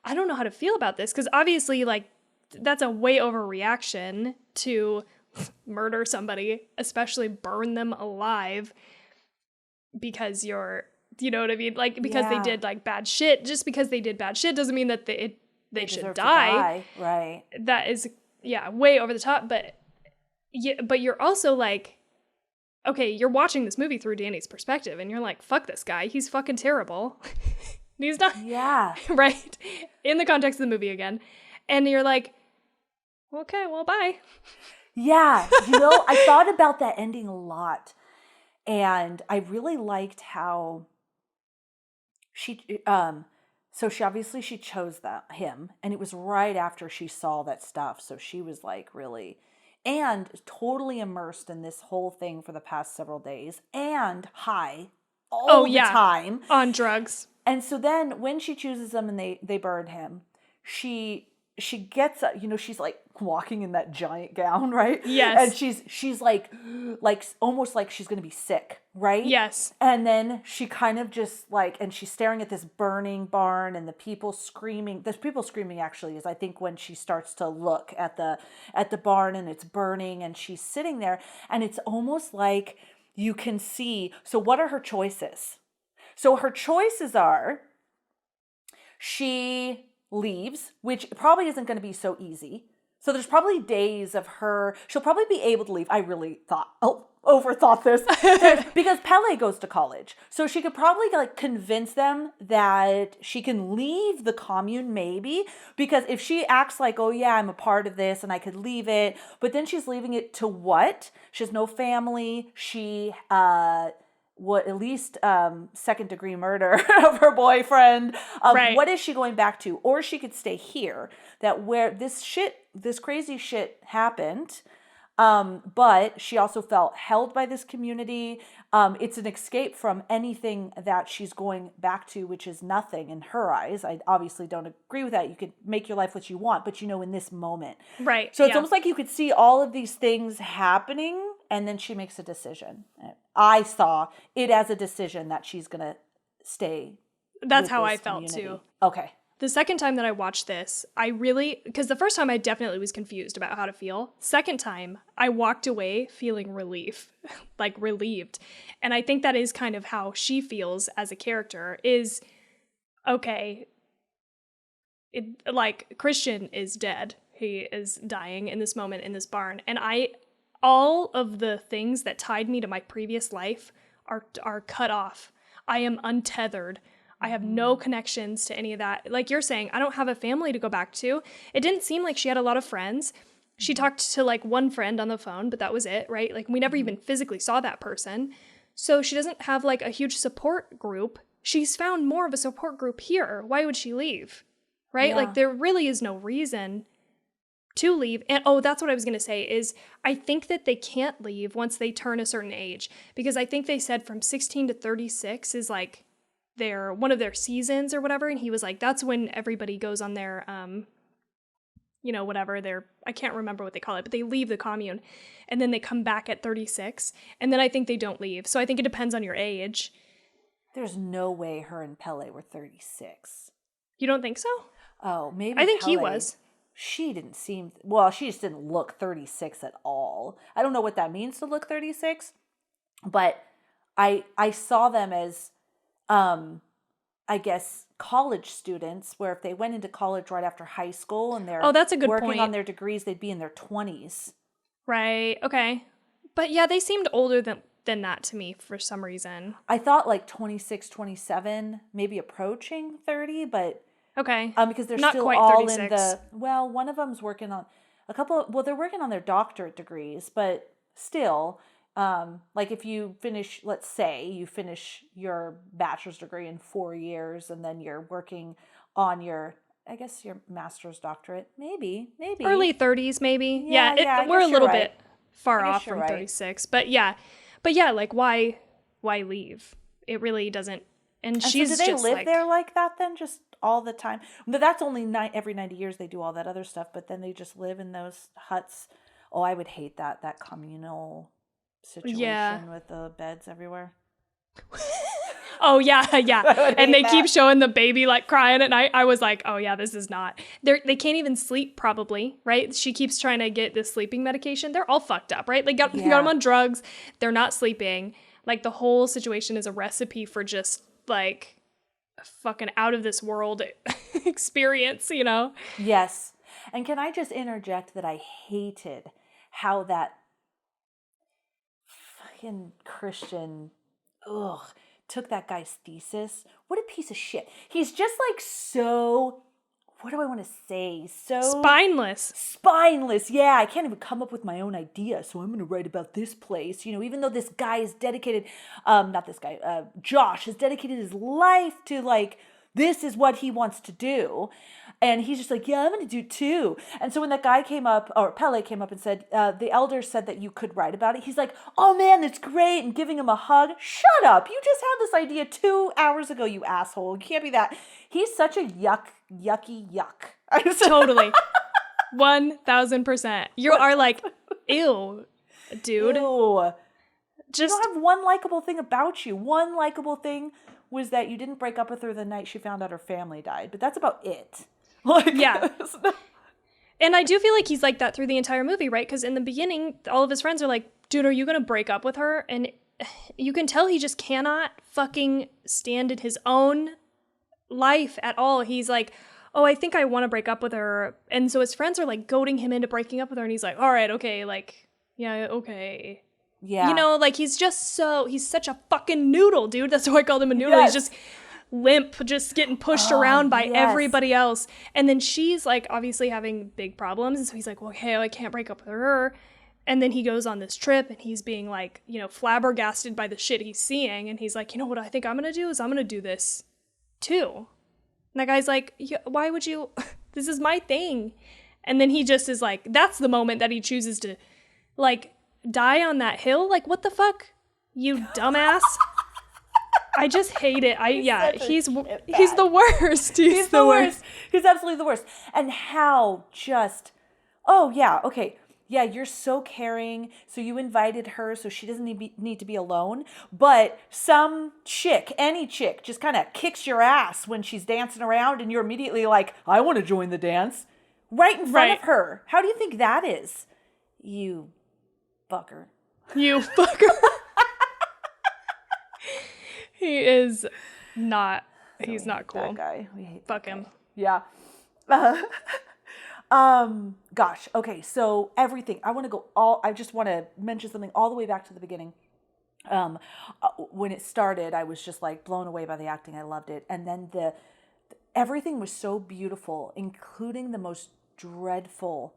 [SPEAKER 2] I don't know how to feel about this, because obviously, like, that's a way overreaction to murder somebody, especially burn them alive because you know what I mean? Like, because they did like bad shit. Just because they did bad shit doesn't mean that they should die.
[SPEAKER 1] Right.
[SPEAKER 2] That is, way over the top. But you're also like, okay, you're watching this movie through Danny's perspective, and you're like, fuck this guy. He's fucking terrible. He's not.
[SPEAKER 1] Yeah.
[SPEAKER 2] Right. In the context of the movie again. And you're like, okay, well, bye.
[SPEAKER 1] Yeah. I thought about that ending a lot. And I really liked how she obviously she chose him, and it was right after she saw that stuff. So she was like really and totally immersed in this whole thing for the past several days and high all the time.
[SPEAKER 2] On drugs.
[SPEAKER 1] And so then when she chooses him and they burn him, she gets she's like walking in that giant gown, right?
[SPEAKER 2] Yes.
[SPEAKER 1] And she's like almost like she's gonna be sick, right?
[SPEAKER 2] Yes.
[SPEAKER 1] And then she kind of just like, and she's staring at this burning barn and the people screaming. There's people screaming actually is I think when she starts to look at the barn and it's burning and she's sitting there, and it's almost like you can see. So what are her choices? So her choices are she leaves, which probably isn't going to be so easy. So there's probably days of her, she'll probably be able to leave. I really overthought this because Pele goes to college. So she could probably like convince them that she can leave the commune maybe, because if she acts like, oh yeah, I'm a part of this and I could leave it, but then she's leaving it to what? She has no family. She, at least second degree murder of her boyfriend.
[SPEAKER 2] Right.
[SPEAKER 1] What is she going back to? Or she could stay here, that where this crazy shit happened. But she also felt held by this community. It's an escape from anything that she's going back to, which is nothing in her eyes. I obviously don't agree with that. You could make your life what you want, but in this moment.
[SPEAKER 2] Right.
[SPEAKER 1] So it's almost like you could see all of these things happening, and then she makes a decision. I saw it as a decision that she's going to stay.
[SPEAKER 2] That's how I felt too.
[SPEAKER 1] Okay.
[SPEAKER 2] The second time that I watched this, because the first time I definitely was confused about how to feel. Second time, I walked away feeling relief, like relieved. And I think that is kind of how she feels as a character is, okay, like Christian is dead. He is dying in this moment in this barn. And all of the things that tied me to my previous life are cut off. I am untethered. I have no connections to any of that. Like you're saying, I don't have a family to go back to. It didn't seem like she had a lot of friends. She talked to like one friend on the phone, but that was it, right? Like we never even physically saw that person. So she doesn't have like a huge support group. She's found more of a support group here. Why would she leave? Right?
[SPEAKER 1] Yeah.
[SPEAKER 2] Like there really is no reason to leave. And that's what I was going to say is I think that they can't leave once they turn a certain age, because I think they said from 16 to 36 is like one of their seasons or whatever. And he was like, that's when everybody goes on their, whatever I can't remember what they call it, but they leave the commune and then they come back at 36. And then I think they don't leave. So I think it depends on your age.
[SPEAKER 1] There's no way her and Pele were 36.
[SPEAKER 2] You don't think so?
[SPEAKER 1] Oh, maybe
[SPEAKER 2] I think
[SPEAKER 1] Pele,
[SPEAKER 2] he was.
[SPEAKER 1] She just didn't look 36 at all. I don't know what that means to look 36, but I saw them as, I guess, college students, where if they went into college right after high school and they're
[SPEAKER 2] that's a good
[SPEAKER 1] working
[SPEAKER 2] point.
[SPEAKER 1] on their degrees, they'd be in their 20s.
[SPEAKER 2] Right. Okay. But yeah, they seemed older than that to me for some reason.
[SPEAKER 1] I thought like 26, 27, maybe approaching 30, but
[SPEAKER 2] okay.
[SPEAKER 1] Because they're
[SPEAKER 2] not
[SPEAKER 1] still
[SPEAKER 2] quite
[SPEAKER 1] all
[SPEAKER 2] 36.
[SPEAKER 1] one of them's working on they're working on their doctorate degrees, but still, like if you finish, let's say you finish your bachelor's degree in 4 years and then you're working on your, I guess your master's doctorate, maybe.
[SPEAKER 2] Early 30s, maybe.
[SPEAKER 1] Yeah,
[SPEAKER 2] we're a little bit far
[SPEAKER 1] I guess
[SPEAKER 2] off
[SPEAKER 1] you're
[SPEAKER 2] from
[SPEAKER 1] right.
[SPEAKER 2] 36, but yeah, like why leave? It really doesn't. And she's
[SPEAKER 1] so do they
[SPEAKER 2] just
[SPEAKER 1] live
[SPEAKER 2] like,
[SPEAKER 1] there like that then, just all the time? But that's only every 90 years they do all that other stuff, but then they just live in those huts. Oh, I would hate that communal situation with the beds everywhere.
[SPEAKER 2] Oh yeah. And they
[SPEAKER 1] that.
[SPEAKER 2] keep showing the baby like crying at night. I was like, oh yeah, this is not. They can't even sleep probably, right? She keeps trying to get this sleeping medication. They're all fucked up, right? They got them on drugs. They're not sleeping. Like the whole situation is a recipe for just like a fucking out of this world experience, you know?
[SPEAKER 1] Yes. And can I just interject that I hated how that fucking Christian took that guy's thesis. What a piece of shit. He's just like so, what do I want to say? So spineless. Yeah, I can't even come up with my own idea, so I'm going to write about this place. You know, even though this guy is dedicated, not this guy, Josh has dedicated his life to like, this is what he wants to do. And he's just like, yeah, I'm going to do too. And so when that guy came up, or Pele came up and said, the elder said that you could write about it. He's like, oh man, that's great. And giving him a hug. Shut up. You just had this idea 2 hours ago, you asshole. You can't be that. He's such a yucky yuck.
[SPEAKER 2] Totally. 1000%. You are like, ew, dude.
[SPEAKER 1] Ew. Just you don't have one likable thing about you. One likable thing was that you didn't break up with her the night she found out her family died. But that's about it. Like,
[SPEAKER 2] yeah. And I do feel like he's like that through the entire movie, right? Because in the beginning, all of his friends are like, dude, are you going to break up with her? And you can tell he just cannot fucking stand in his own life at all. He's like, oh, I think I want to break up with her. And so his friends are like goading him into breaking up with her. And he's like, all right, okay, like, yeah, okay. Yeah. You know, like he's such a fucking noodle, dude. That's why I called him a noodle. Yes. He's just limp, just getting pushed around by everybody else. And then she's like obviously having big problems. And so he's like, well, okay, I can't break up with her. And then he goes on this trip and he's being like, you know, flabbergasted by the shit he's seeing. And he's like, you know what I think I'm going to do is I'm going to do this too. And that guy's like, why would you? This is my thing. And then he just is like, that's the moment that he chooses to like die on that hill. Like, what the fuck? You dumbass. I just hate it. He's the worst. He's the worst.
[SPEAKER 1] He's absolutely the worst. And how just, okay. Yeah, you're so caring, so you invited her so she doesn't need to be alone. But some chick, any chick, just kind of kicks your ass when she's dancing around and you're immediately like, I want to join the dance. Right in front of her. How do you think that is? You fucker.
[SPEAKER 2] You fucker. He is not, he's not cool.
[SPEAKER 1] That guy. We hate
[SPEAKER 2] Fuck him.
[SPEAKER 1] Yeah. Gosh. Okay. So everything. I just want to mention something all the way back to the beginning. When it started, I was just like blown away by the acting. I loved it. And then everything was so beautiful, including the most dreadful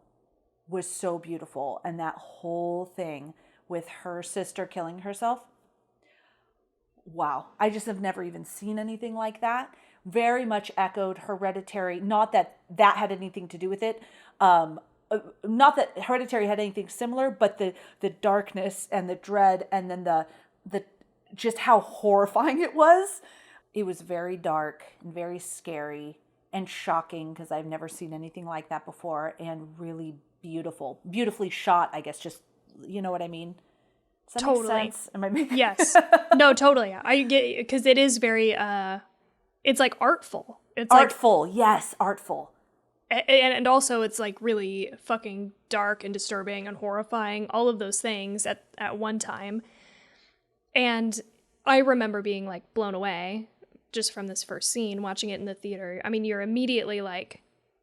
[SPEAKER 1] was so beautiful. And that whole thing with her sister killing herself. Wow. I just have never even seen anything like that. Very much echoed Hereditary. Not that had anything to do with it. Not that Hereditary had anything similar, but the darkness and the dread and then the just how horrifying it was. It was very dark and very scary and shocking because I've never seen anything like that before, and really beautiful. Beautifully shot, I guess. Just, you know what I mean? Does that make sense? Am I making
[SPEAKER 2] Yes. No, totally. I get it, because it is very it's like artful. It's
[SPEAKER 1] artful, like, yes, artful.
[SPEAKER 2] And also it's like really fucking dark and disturbing and horrifying, all of those things at one time. And I remember being like blown away just from this first scene, watching it in the theater. I mean, you're immediately like,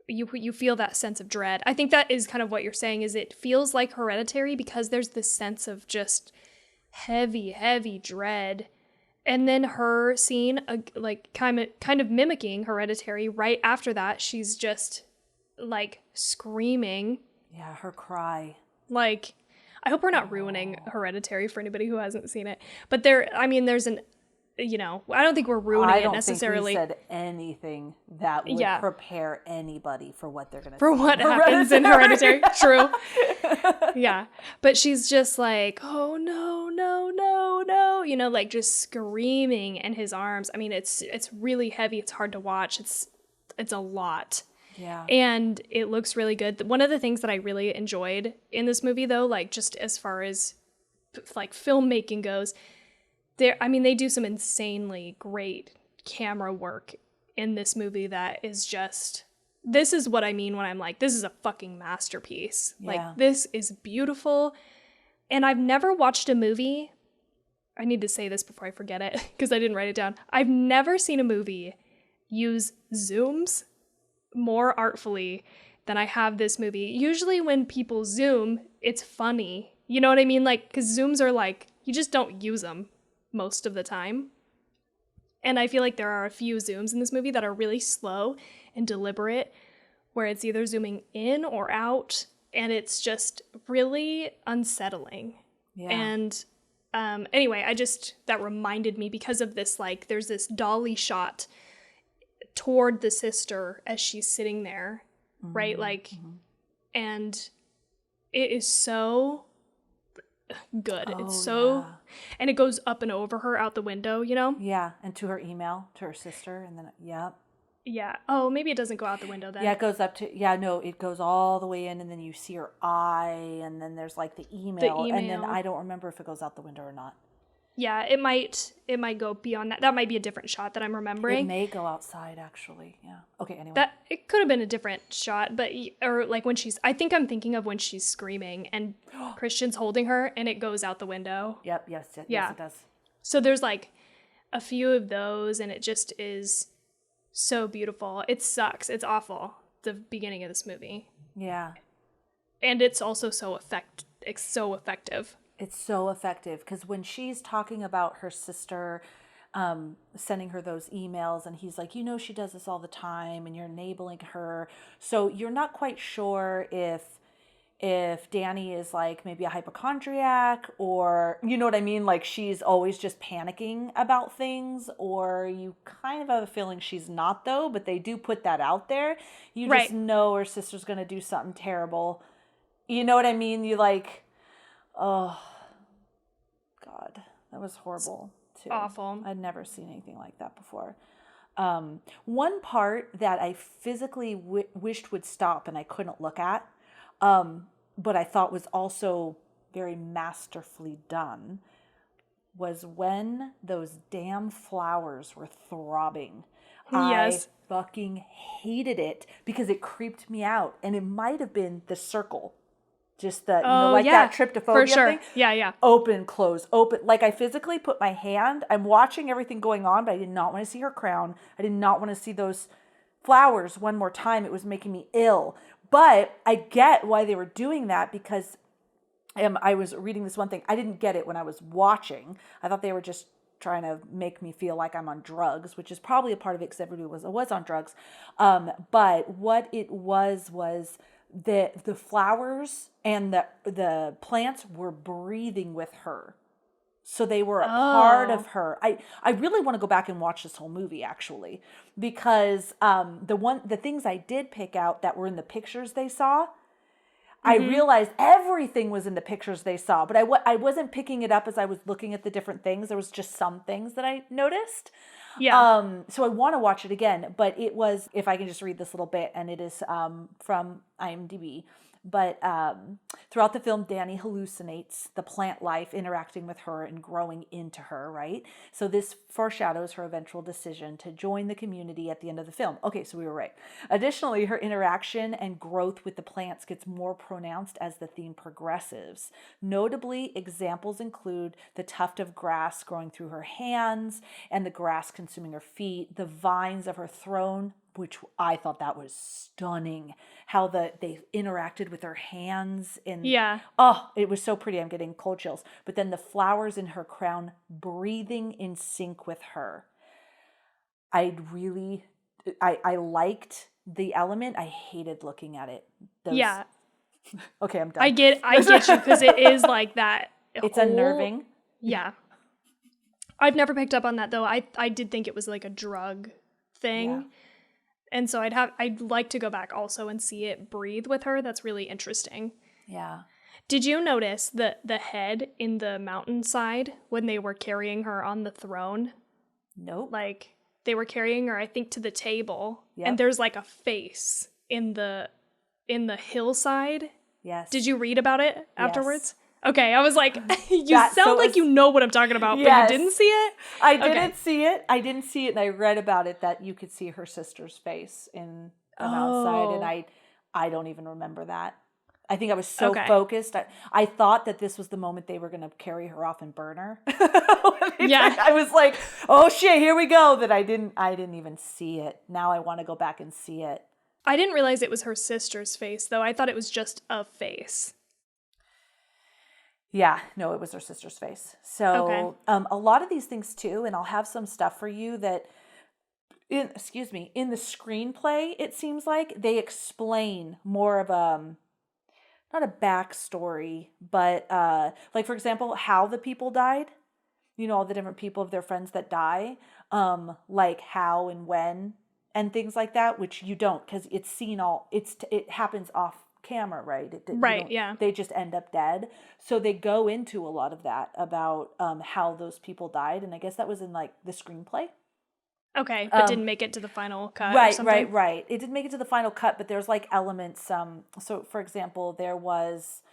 [SPEAKER 2] you feel that sense of dread. I think that is kind of what you're saying, is it feels like Hereditary because there's this sense of just heavy, heavy dread. And then her scene, like kind of mimicking Hereditary. Right after that, she's just like screaming.
[SPEAKER 1] Yeah, her cry.
[SPEAKER 2] Like, I hope we're not ruining Hereditary for anybody who hasn't seen it. But there's an, I don't think we're ruining it necessarily.
[SPEAKER 1] I don't think we said anything that would prepare anybody for what they're going to
[SPEAKER 2] for what happens in Hereditary. True. Yeah. But she's just like, oh, no, no, no, no, like just screaming in his arms. I mean, it's really heavy. It's hard to watch. It's a lot.
[SPEAKER 1] Yeah.
[SPEAKER 2] And it looks really good. One of the things that I really enjoyed in this movie, though, like just as far as like filmmaking goes, they do some insanely great camera work in this movie that is just, this is what I mean when I'm like, this is a fucking masterpiece. Yeah. Like, this is beautiful. And I've never watched a movie, I need to say this before I forget it because I didn't write it down. I've never seen a movie use zooms more artfully than I have this movie. Usually when people zoom, it's funny. You know what I mean? Like, because zooms are like, you just don't use them most of the time. And I feel like there are a few zooms in this movie that are really slow and deliberate, where it's either zooming in or out, and it's just really unsettling. Yeah. And anyway, that reminded me because of this, like, there's this dolly shot toward the sister as she's sitting there, right? Like, and it is so good. It's so, and it goes up and over her out the window,
[SPEAKER 1] Yeah, and to her email, to her sister, and then,
[SPEAKER 2] Yeah. Oh, maybe it doesn't go out the window then.
[SPEAKER 1] Yeah, it goes up to, it goes all the way in, and then you see her eye, and then there's like the email, and then I don't remember if it goes out the window or not. Yeah,
[SPEAKER 2] it might go beyond that. That might be a different shot that I'm remembering.
[SPEAKER 1] It may go outside, actually. Yeah. Okay, anyway.
[SPEAKER 2] It could have been a different shot, or like when I think I'm thinking of when she's screaming and Christian's holding her and it goes out the window.
[SPEAKER 1] Yep, yes, it does.
[SPEAKER 2] So there's like a few of those, and it just is so beautiful. It sucks. It's awful, the beginning of this movie.
[SPEAKER 1] Yeah.
[SPEAKER 2] And it's also so effective. It's so effective
[SPEAKER 1] because when she's talking about her sister sending her those emails, and he's like, she does this all the time and you're enabling her. So you're not quite sure if Danny is like maybe a hypochondriac, or you know what I mean? Like she's always just panicking about things, or you kind of have a feeling she's not though, but they do put that out there. You just know her sister's going to do something terrible. You know what I mean? You like, oh God, that was horrible too.
[SPEAKER 2] Awful.
[SPEAKER 1] I'd never seen anything like that before. One part that I physically wished would stop and I couldn't look at, but I thought was also very masterfully done, was when those damn flowers were throbbing.
[SPEAKER 2] Yes.
[SPEAKER 1] I fucking hated it because it creeped me out, and it might have been the circle. Just the, that tryptophobia thing.
[SPEAKER 2] Yeah.
[SPEAKER 1] Open, close, open. Like I physically put my hand, I'm watching everything going on, but I did not want to see her crown. I did not want to see those flowers one more time. It was making me ill. But I get why they were doing that, because I was reading this one thing. I didn't get it when I was watching. I thought they were just trying to make me feel like I'm on drugs, which is probably a part of it because everybody was on drugs. But what it was the flowers and the plants were breathing with her. So they were a part of her. I really want to go back and watch this whole movie, actually, because the things I did pick out that were in the pictures they saw, I realized everything was in the pictures they saw, but I wasn't picking it up as I was looking at the different things. There was just some things that I noticed.
[SPEAKER 2] Yeah.
[SPEAKER 1] So I want to watch it again, but it was, if I can just read this little bit, and it is from IMDb. But throughout the film, Danny hallucinates the plant life interacting with her and growing into her, right? So this foreshadows her eventual decision to join the community at the end of the film. Okay, so we were right. Additionally, her interaction and growth with the plants gets more pronounced as the theme progresses. Notably, examples include the tuft of grass growing through her hands and the grass consuming her feet, the vines of her throne, which I thought that was stunning, how they interacted with her hands. And it was so pretty. I'm getting cold chills. But then the flowers in her crown breathing in sync with her. I liked the element. I hated looking at it. Okay, I'm done.
[SPEAKER 2] I get you, because it is like that.
[SPEAKER 1] It's unnerving.
[SPEAKER 2] Yeah. I've never picked up on that, though. I did think it was like a drug thing. Yeah. And so I'd like to go back also and see it breathe with her. That's really interesting.
[SPEAKER 1] Yeah.
[SPEAKER 2] Did you notice the head in the mountainside when they were carrying her on the throne?
[SPEAKER 1] Nope.
[SPEAKER 2] Like, they were carrying her, I think, to the table.
[SPEAKER 1] Yep.
[SPEAKER 2] And there's like a face in the hillside.
[SPEAKER 1] Yes.
[SPEAKER 2] Did you read about it afterwards? Yes. Okay, I was like, you know what I'm talking about,
[SPEAKER 1] yes.
[SPEAKER 2] But you didn't see it?
[SPEAKER 1] I didn't see it. I didn't see it, and I read about it that you could see her sister's face in the mountainside, and I don't even remember that. I think I was so focused. I thought that this was the moment they were going to carry her off and burn her. Yeah. I was like, oh shit, here we go. That I didn't even see it. Now I want to go back and see it.
[SPEAKER 2] I didn't realize it was her sister's face, though. I thought it was just a face.
[SPEAKER 1] Yeah, no, it was her sister's face. So a lot of these things too, and I'll have some stuff for you that, in the screenplay, it seems like they explain more of not a backstory, but like, for example, how the people died. You know, all the different people of their friends that die, like how and when and things like that, which you don't, because it's seen it happens off camera, right?
[SPEAKER 2] Right, yeah.
[SPEAKER 1] They just end up dead. So they go into a lot of that about how those people died, and I guess that was in like the screenplay.
[SPEAKER 2] Okay, but didn't make it to the final cut.
[SPEAKER 1] Right. It didn't make it to the final cut, but there's like elements. So for example, there was,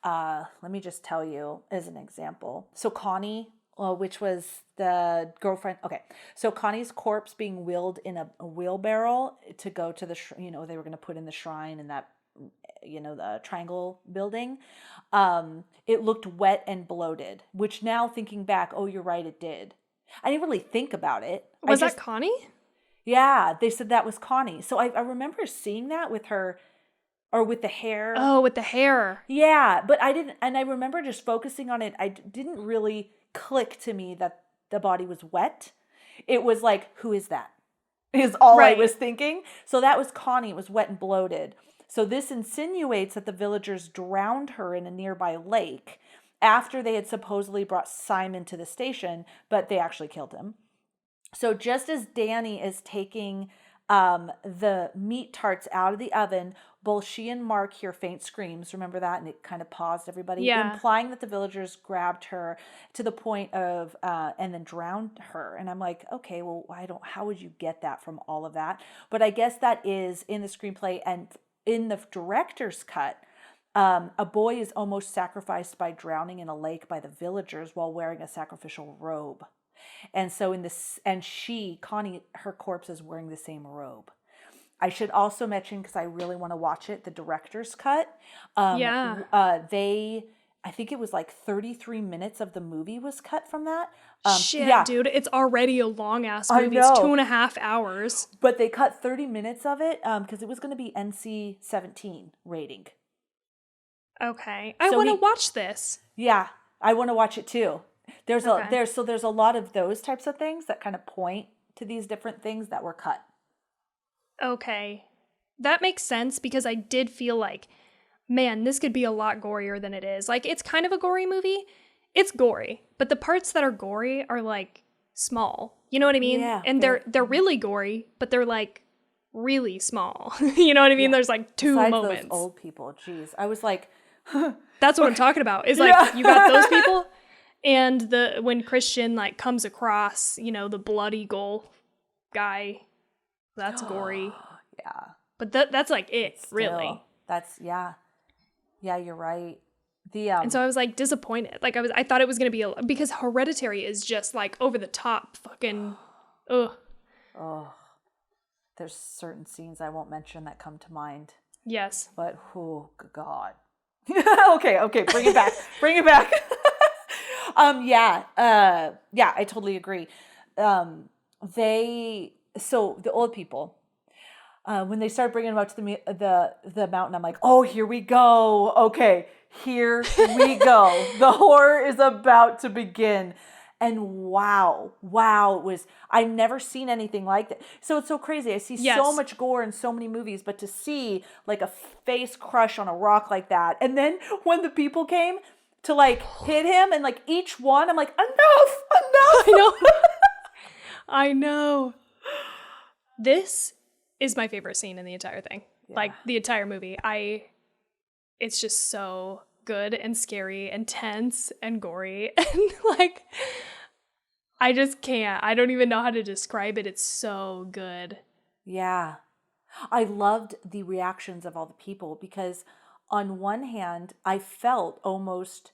[SPEAKER 1] let me just tell you as an example. So Connie, which was the girlfriend. Okay, so Connie's corpse being wheeled in a wheelbarrow to go to the, they were going to put in the shrine in that, the triangle building. It looked wet and bloated, which now thinking back, oh, you're right, it did. I didn't really think about it.
[SPEAKER 2] Was that Connie?
[SPEAKER 1] Yeah, they said that was Connie. So I remember seeing that with her, or with the hair.
[SPEAKER 2] Oh, with the hair.
[SPEAKER 1] Yeah, but I didn't, and I remember just focusing on it. I didn't really click to me that the body was wet. It was like, who is that? Is all I was thinking. So that was Connie. It was wet and bloated. So this insinuates that the villagers drowned her in a nearby lake after they had supposedly brought Simon to the station, but they actually killed him. So just as Danny is taking the meat tarts out of the oven, both she and Mark hear faint screams. Remember that? And it kind of paused everybody, implying that the villagers grabbed her to the point of, and then drowned her. And I'm like, okay, well, how would you get that from all of that? But I guess that is in the screenplay, and in the director's cut, a boy is almost sacrificed by drowning in a lake by the villagers while wearing a sacrificial robe. And so Connie, her corpse is wearing the same robe. I should also mention, because I really want to watch it, the director's cut. I think it was like 33 minutes of the movie was cut from that.
[SPEAKER 2] Dude, it's already a long ass movie. It's 2.5 hours.
[SPEAKER 1] But they cut 30 minutes of it because it was going to be NC-17 rating.
[SPEAKER 2] Okay. I want to watch this.
[SPEAKER 1] Yeah, I want to watch it too. There's a lot of those types of things that kind of point to these different things that were cut.
[SPEAKER 2] Okay. That makes sense, because I did feel like, man, this could be a lot gorier than it is. Like, it's kind of a gory movie. It's gory, but the parts that are gory are like small. You know what I mean?
[SPEAKER 1] Yeah.
[SPEAKER 2] And they're really gory, but they're like really small. You know what I mean? Yeah. There's like two
[SPEAKER 1] Besides
[SPEAKER 2] moments.
[SPEAKER 1] Those old people, jeez. I was like,
[SPEAKER 2] that's what I'm talking about. Is like you got those people, and when Christian like comes across, the blood eagle guy, that's gory.
[SPEAKER 1] Yeah.
[SPEAKER 2] But that's like it,
[SPEAKER 1] still,
[SPEAKER 2] really.
[SPEAKER 1] That's yeah, you're right.
[SPEAKER 2] And so I was like disappointed. Like I thought it was gonna be because Hereditary is just like over the top, fucking, ugh.
[SPEAKER 1] Oh, there's certain scenes I won't mention that come to mind.
[SPEAKER 2] Yes. But
[SPEAKER 1] oh God. okay, bring it back. Bring it back. I totally agree. The old people. When they start bringing them up to the mountain, I'm like, oh, here we go. Okay, here we go. The horror is about to begin. And wow, I've never seen anything like that. So it's so crazy. I see so much gore in so many movies, but to see like a face crush on a rock like that. And then when the people came to like hit him and like each one, I'm like, enough.
[SPEAKER 2] I know. This is my favorite scene in the entire thing. Yeah. Like the entire movie. It's just so good and scary and tense and gory. And like, I just can't. I don't even know how to describe it. It's so good.
[SPEAKER 1] Yeah. I loved the reactions of all the people because on one hand, I felt almost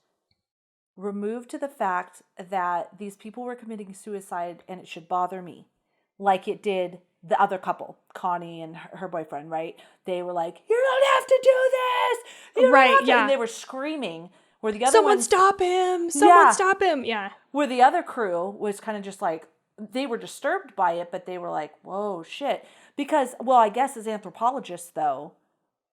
[SPEAKER 1] removed to the fact that these people were committing suicide and it should bother me like it did the other couple, Connie and her boyfriend, right? They were like, you don't have to do this.
[SPEAKER 2] Right, yeah.
[SPEAKER 1] And they were screaming. Where the other
[SPEAKER 2] Someone stop him. Someone stop him. Yeah.
[SPEAKER 1] Where the other crew was kind of just like, they were disturbed by it, but they were like, whoa, shit. Because, well, I guess as anthropologists, though,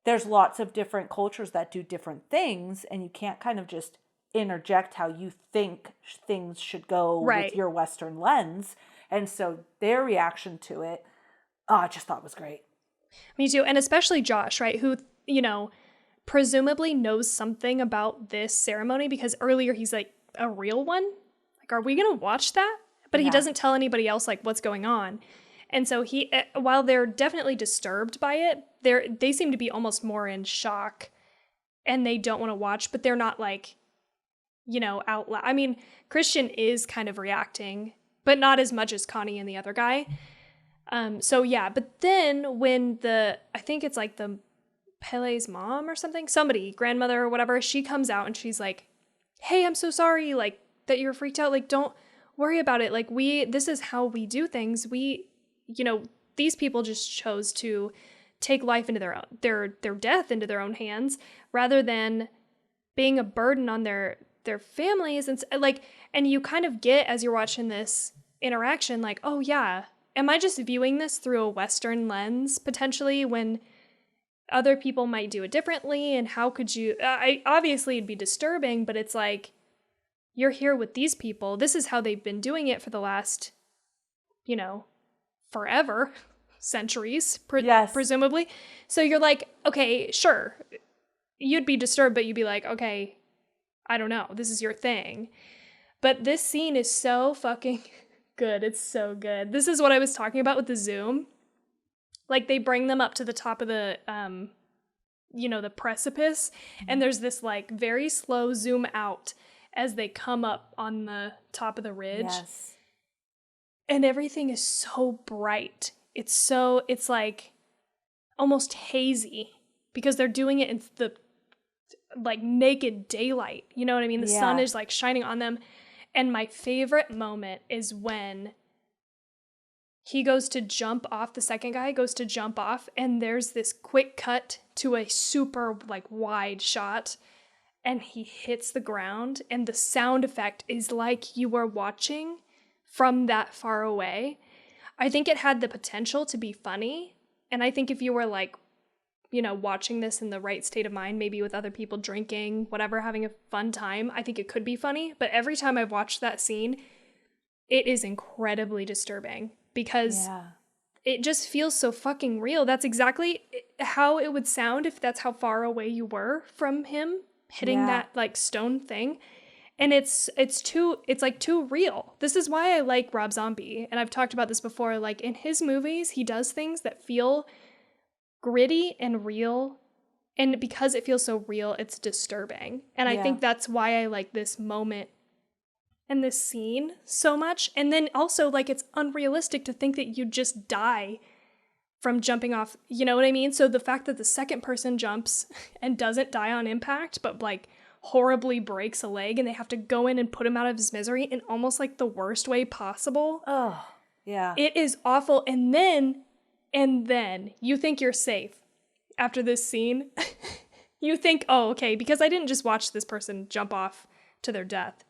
[SPEAKER 1] there's lots of different cultures that do different things, and you can't kind of just interject how you think things should go with your Western lens. And so their reaction to it, I just thought was great.
[SPEAKER 2] Me too. And especially Josh, right? Who, presumably knows something about this ceremony because earlier he's like, a real one? Like, are we going to watch that? But he doesn't tell anybody else like what's going on. And so he, while they're definitely disturbed by it, they seem to be almost more in shock and they don't want to watch, but they're not like, out loud. I mean, Christian is kind of reacting, but not as much as Connie and the other guy. So yeah, but then when I think it's like the Pele's mom or something, somebody, grandmother or whatever, she comes out and she's like, hey, I'm so sorry, like, that you're freaked out. Like, don't worry about it. Like, this is how we do things. These people just chose to take life into their death into their own hands rather than being a burden on their families. And you kind of get, as you're watching this interaction, like, oh yeah, am I just viewing this through a Western lens potentially when other people might do it differently? And how could you, obviously it'd be disturbing, but it's like, you're here with these people. This is how they've been doing it for the last, forever, centuries, presumably. So you're like, okay, sure. You'd be disturbed, but you'd be like, okay, I don't know. This is your thing. But this scene is so fucking good. It's so good. This is what I was talking about with the zoom. Like, they bring them up to the top of the, the precipice, and there's this, like, very slow zoom out as they come up on the top of the ridge.
[SPEAKER 1] Yes.
[SPEAKER 2] And everything is so bright. It's like almost hazy because they're doing it in the like naked daylight. You know what I mean? The sun is like shining on them. And my favorite moment is when he goes to jump off, the second guy goes to jump off, and there's this quick cut to a super like wide shot, and he hits the ground, and the sound effect is like you were watching from that far away. I think it had the potential to be funny, and I think if you were like, watching this in the right state of mind, maybe with other people drinking, whatever, having a fun time, I think it could be funny. But every time I've watched that scene, it is incredibly disturbing because it just feels so fucking real. That's exactly how it would sound if that's how far away you were from him hitting that like stone thing. And it's like too real. This is why I like Rob Zombie. And I've talked about this before. Like, in his movies, he does things that feel gritty and real. And because it feels so real, it's disturbing. And I think that's why I like this moment and this scene so much. And then also, like, it's unrealistic to think that you just die from jumping off. You know what I mean? So the fact that the second person jumps and doesn't die on impact, but like horribly breaks a leg, and they have to go in and put him out of his misery in almost like the worst way possible.
[SPEAKER 1] Oh, yeah.
[SPEAKER 2] It is awful. And then you think you're safe after this scene. You think, oh, okay, because I didn't just watch this person jump off to their death.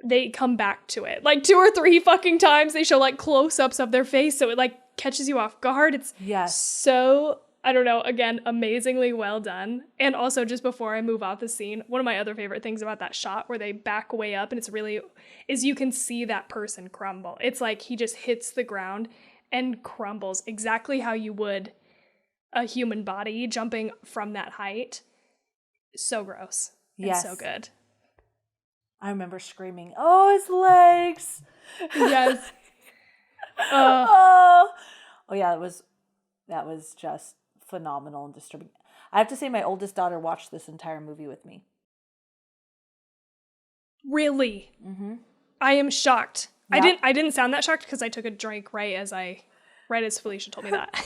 [SPEAKER 2] They come back to it. Like 2 or 3 fucking times they show like close-ups of their face, so it like catches you off guard. It's so I don't know, again, amazingly well done. And also, just before I move off the scene, one of my other favorite things about that shot where they back way up and is you can see that person crumble. It's like he just hits the ground and crumbles exactly how you would a human body jumping from that height. So gross.
[SPEAKER 1] Yes.
[SPEAKER 2] And so good.
[SPEAKER 1] I remember screaming, "Oh, his legs!"
[SPEAKER 2] Yes.
[SPEAKER 1] Oh yeah, that was just phenomenal and disturbing. I have to say, my oldest daughter watched this entire movie with me.
[SPEAKER 2] Really?
[SPEAKER 1] Mm-hmm.
[SPEAKER 2] I am shocked.
[SPEAKER 1] Yep.
[SPEAKER 2] I didn't sound that shocked because I took a drink right as Felicia told me that.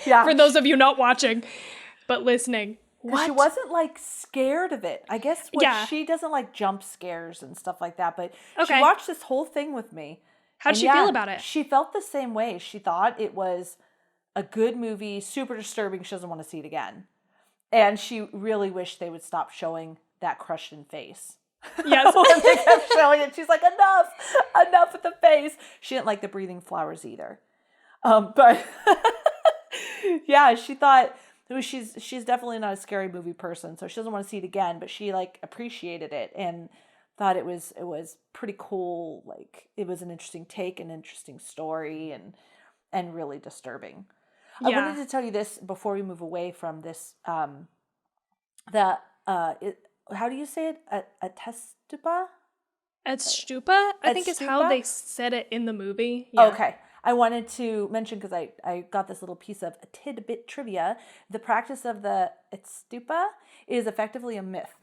[SPEAKER 1] Yeah.
[SPEAKER 2] For those of you not watching, but listening. What?
[SPEAKER 1] She wasn't like scared of it. I guess she doesn't like jump scares and stuff like that, but she watched this whole thing with me.
[SPEAKER 2] How'd she feel about it?
[SPEAKER 1] She felt the same way. She thought it was a good movie, super disturbing. She doesn't want to see it again. And she really wished they would stop showing that crushed in face.
[SPEAKER 2] Yes.
[SPEAKER 1] When they kept showing it, she's like, enough with the face. She didn't like the breathing flowers either. But yeah, she thought she's definitely not a scary movie person, so she doesn't want to see it again, but she like appreciated it and thought it was pretty cool. Like it was an interesting take, an interesting story, and really disturbing. Yeah. I wanted to tell you this before we move away from this. How do you say it? A testupa?
[SPEAKER 2] Etstupa, I think is how they said it in the movie. Yeah.
[SPEAKER 1] Okay. I wanted to mention, because I got this little piece of tidbit trivia, the practice of the etstupa is effectively a myth.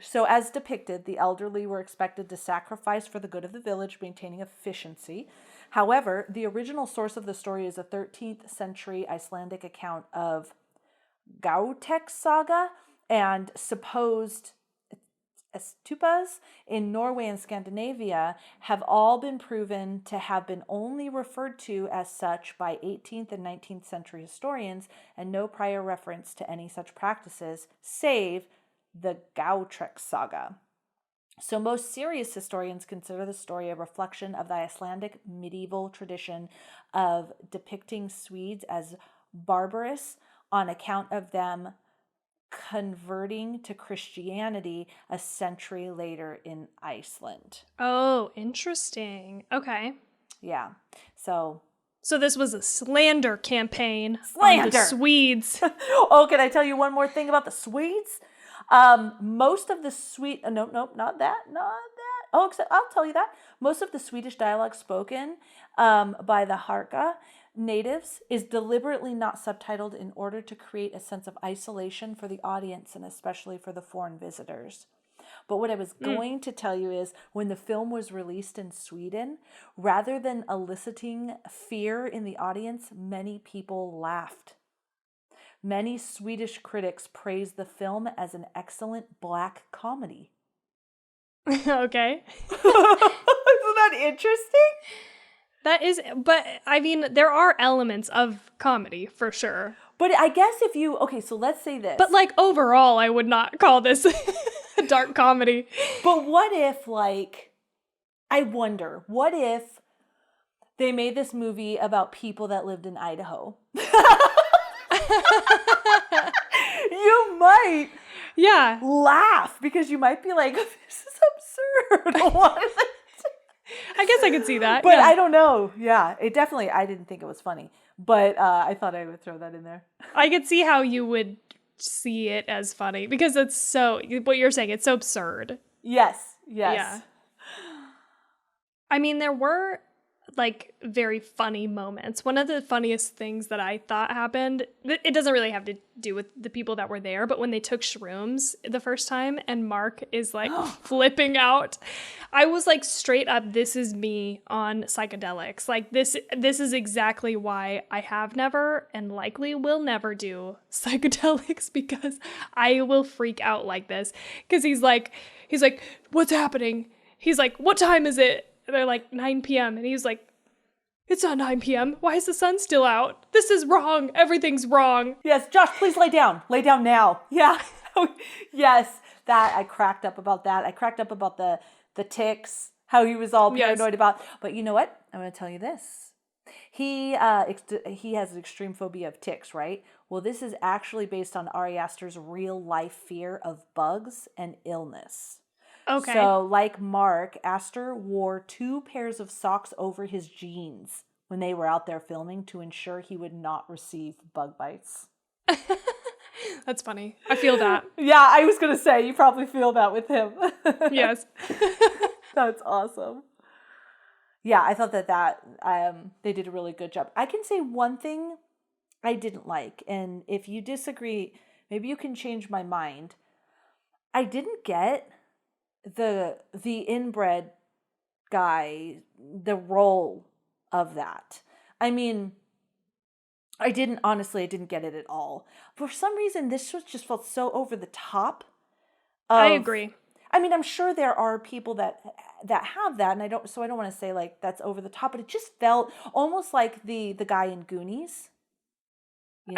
[SPEAKER 1] So as depicted, the elderly were expected to sacrifice for the good of the village, maintaining efficiency. However, the original source of the story is a 13th century Icelandic account of Gautek saga, and supposed stupas in Norway and Scandinavia have all been proven to have been only referred to as such by 18th and 19th century historians, and no prior reference to any such practices, save the Gautrek saga. So most serious historians consider the story a reflection of the Icelandic medieval tradition of depicting Swedes as barbarous on account of them converting to Christianity a century later in Iceland.
[SPEAKER 2] Oh, interesting. Okay.
[SPEAKER 1] Yeah. So
[SPEAKER 2] this was a slander campaign on the Swedes.
[SPEAKER 1] Oh, can I tell you one more thing about the Swedes? Most of the not that. Oh, except I'll tell you that. Most of the Swedish dialogue spoken by the Harga natives is deliberately not subtitled in order to create a sense of isolation for the audience and especially for the foreign visitors. But what I was going to tell you is when the film was released in Sweden, rather than eliciting fear in the audience, many people laughed. Many Swedish critics praised the film as an excellent black comedy.
[SPEAKER 2] Okay.
[SPEAKER 1] Isn't that interesting?
[SPEAKER 2] That is, but I mean, there are elements of comedy for sure.
[SPEAKER 1] But I guess so let's say this.
[SPEAKER 2] But like overall, I would not call this a dark comedy.
[SPEAKER 1] But what if what if they made this movie about people that lived in Idaho? You might laugh because you might be like, this is absurd.
[SPEAKER 2] I guess I could see that.
[SPEAKER 1] But I don't know. Yeah, I didn't think it was funny. But I thought I would throw that in there.
[SPEAKER 2] I could see how you would see it as funny because it's what you're saying, it's so absurd.
[SPEAKER 1] Yes. Yeah.
[SPEAKER 2] I mean, there were like very funny moments. One of the funniest things that I thought happened, it doesn't really have to do with the people that were there, but when they took shrooms the first time and Mark is like flipping out, I was like, straight up, this is me on psychedelics. Like this is exactly why I have never and likely will never do psychedelics, because I will freak out like this. Because he's like, what's happening? He's like, what time is it? And they're like 9 p.m. And he's like, it's not 9 p.m. Why is the sun still out? This is wrong. Everything's wrong.
[SPEAKER 1] Yes, Josh, please lay down. Lay down now. Yeah. Yes, I cracked up about that. I cracked up about the ticks, how he was all paranoid about. But you know what? I'm going to tell you this. He has an extreme phobia of ticks, right? Well, this is actually based on Ari Aster's real life fear of bugs and illness.
[SPEAKER 2] Okay.
[SPEAKER 1] So, like Mark, Aster wore 2 pairs of socks over his jeans when they were out there filming to ensure he would not receive bug bites.
[SPEAKER 2] That's funny. I feel that.
[SPEAKER 1] Yeah, I was going to say, you probably feel that with him.
[SPEAKER 2] Yes.
[SPEAKER 1] That's awesome. Yeah, I thought that they did a really good job. I can say one thing I didn't like, and if you disagree, maybe you can change my mind. I didn't get the inbred guy, the role of that. I mean, I didn't get it at all. For some reason, this just felt so over the top.
[SPEAKER 2] I agree.
[SPEAKER 1] I mean, I'm sure there are people that have that, and I don't want to say like that's over the top, but it just felt almost like the guy in Goonies. You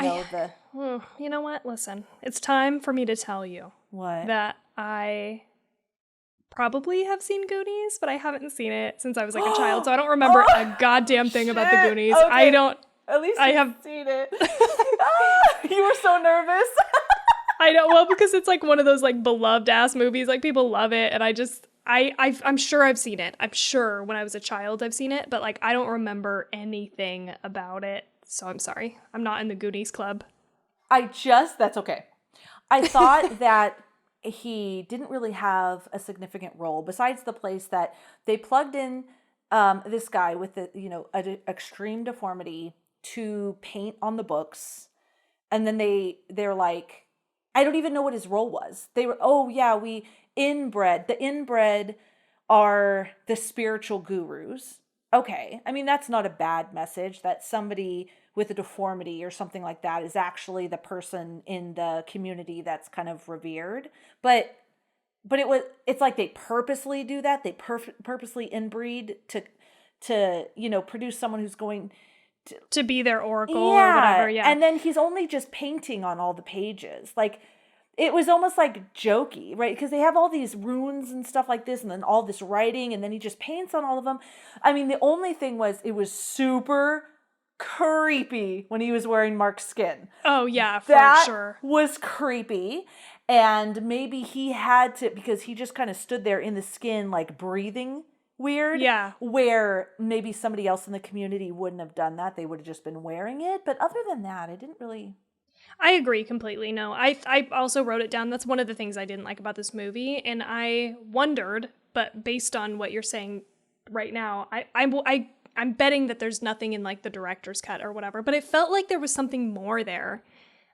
[SPEAKER 1] know
[SPEAKER 2] what? Listen, it's time for me to tell you that I probably have seen Goonies, but I haven't seen it since I was like a child, so I don't remember a goddamn thing about the Goonies. Okay.
[SPEAKER 1] I don't. At least I have seen it. You were so nervous.
[SPEAKER 2] I know, well, because it's like one of those like beloved ass movies, like people love it, and I'm sure I've seen it. I'm sure when I was a child I've seen it, but like I don't remember anything about it. So I'm sorry. I'm not in the Goonies club.
[SPEAKER 1] That's okay. I thought that he didn't really have a significant role besides the place that they plugged in this guy with an extreme deformity to paint on the books. And then they're like, I don't even know what his role was. They were, the inbred are the spiritual gurus. Okay. I mean, that's not a bad message that somebody with a deformity or something like that is actually the person in the community that's kind of revered. But it's like they purposely do that. They purposely inbreed to produce someone who's going
[SPEAKER 2] to be their oracle or whatever. Yeah.
[SPEAKER 1] And then he's only just painting on all the pages. Like, it was almost like jokey, right? Because they have all these runes and stuff like this, and then all this writing, and then he just paints on all of them. I mean, the only thing was, it was super creepy when he was wearing Mark's skin.
[SPEAKER 2] Oh, yeah, for sure.
[SPEAKER 1] That was creepy. And maybe he had to, because he just kind of stood there in the skin, like breathing weird.
[SPEAKER 2] Yeah.
[SPEAKER 1] Where maybe somebody else in the community wouldn't have done that. They would have just been wearing it. But other than that, I didn't really...
[SPEAKER 2] I agree completely. No, I also wrote it down. That's one of the things I didn't like about this movie. And I wondered, but based on what you're saying right now, I'm betting that there's nothing in like the director's cut or whatever, but it felt like there was something more there,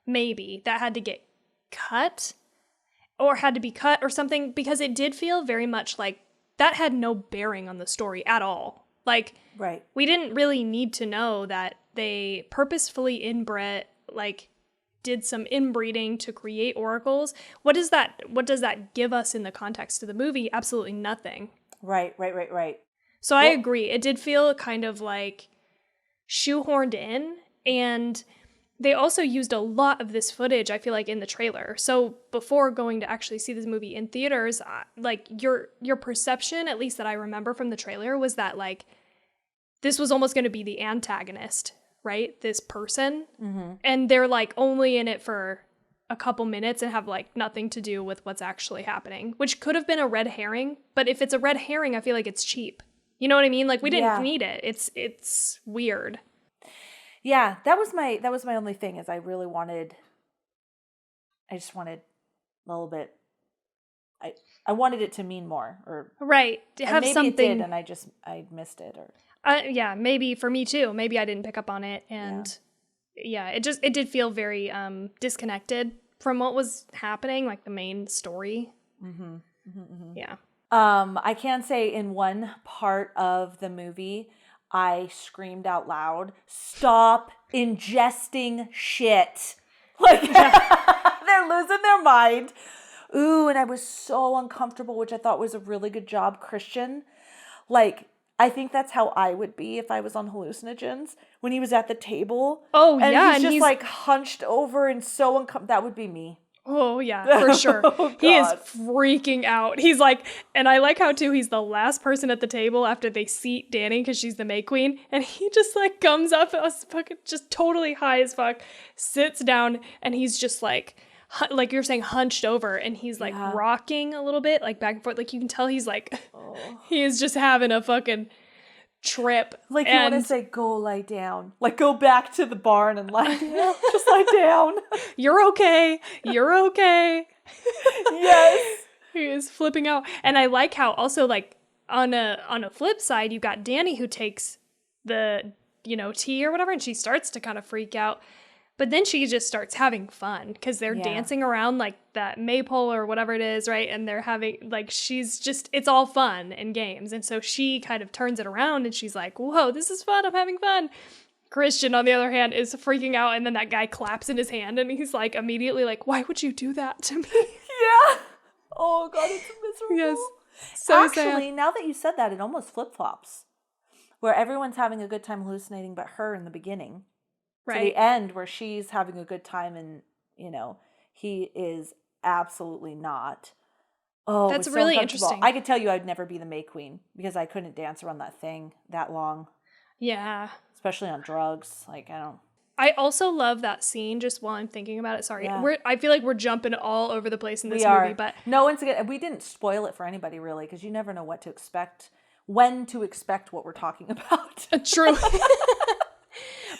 [SPEAKER 2] maybe, that had to get cut or had to be cut or something, because it did feel very much like that had no bearing on the story at all. Like,
[SPEAKER 1] right.
[SPEAKER 2] We didn't really need to know that they purposefully inbred, like, did some inbreeding to create oracles. What does that give us in the context of the movie? Absolutely nothing.
[SPEAKER 1] Right.
[SPEAKER 2] So I agree. It did feel kind of like shoehorned in, and they also used a lot of this footage, I feel like, in the trailer. So before going to actually see this movie in theaters, like your perception, at least that I remember from the trailer, was that like this was almost going to be the antagonist, right? This person. Mm-hmm. And they're like only in it for a couple minutes and have like nothing to do with what's actually happening, which could have been a red herring. But if it's a red herring, I feel like it's cheap. You know what I mean? Like, we didn't need it. It's weird.
[SPEAKER 1] Yeah, that was my only thing, is I just wanted a little bit, I wanted it to mean more, or
[SPEAKER 2] right, to have
[SPEAKER 1] maybe
[SPEAKER 2] something.
[SPEAKER 1] It did, and I missed it, or
[SPEAKER 2] yeah, maybe for me too. Maybe I didn't pick up on it, and it did feel very disconnected from what was happening, like the main story. Mm-hmm. Mm-hmm, mm-hmm. Yeah.
[SPEAKER 1] I can say in one part of the movie, I screamed out loud, "Stop ingesting shit." Like, they're losing their mind. Ooh, and I was so uncomfortable, which I thought was a really good job, Christian. Like, I think that's how I would be if I was on hallucinogens. When he was at the table.
[SPEAKER 2] Oh,
[SPEAKER 1] and
[SPEAKER 2] yeah.
[SPEAKER 1] He's just like hunched over and so uncomfortable. That would be me.
[SPEAKER 2] Oh, yeah, for sure.
[SPEAKER 1] Oh,
[SPEAKER 2] he is
[SPEAKER 1] God.
[SPEAKER 2] freaking out. He's like, and I like how, too, he's the last person at the table after they seat Danny because she's the May Queen. And he just, like, comes up, fucking just totally high as fuck, sits down, and he's just, like you're saying, hunched over. And he's, like, rocking a little bit, like, back and forth. Like, you can tell he's, like, he is just having a fucking trip.
[SPEAKER 1] Like, you want to say, go lie down. Like, go back to the barn and lie down. Just lie down.
[SPEAKER 2] You're okay. You're okay.
[SPEAKER 1] Yes.
[SPEAKER 2] He is flipping out. And I like how also, like, on a flip side, you got Danny who takes the, tea or whatever, and she starts to kind of freak out. But then she just starts having fun because they're dancing around like that maypole or whatever it is, right? And they're having, like, it's all fun and games. And so she kind of turns it around and she's like, whoa, this is fun. I'm having fun. Christian, on the other hand, is freaking out. And then that guy claps in his hand and he's like, immediately like, why would you do that to me?
[SPEAKER 1] Yeah. Oh, God, it's miserable.
[SPEAKER 2] Yes. So
[SPEAKER 1] actually,
[SPEAKER 2] sad.
[SPEAKER 1] now that you said that, it almost flip-flops. Where everyone's having a good time hallucinating but her in the beginning.
[SPEAKER 2] Right.
[SPEAKER 1] To the end where she's having a good time and, he is absolutely not. Oh,
[SPEAKER 2] that's
[SPEAKER 1] so
[SPEAKER 2] really interesting.
[SPEAKER 1] I could tell you I'd never be the May Queen because I couldn't dance around that thing that long.
[SPEAKER 2] Yeah.
[SPEAKER 1] Especially on drugs. Like, I don't.
[SPEAKER 2] I also love that scene just while I'm thinking about it. Sorry.
[SPEAKER 1] Yeah.
[SPEAKER 2] I feel like we're jumping all over the place in this movie, but
[SPEAKER 1] no one's gonna, we didn't spoil it for anybody really because you never know what to expect, when to expect what we're talking about.
[SPEAKER 2] True.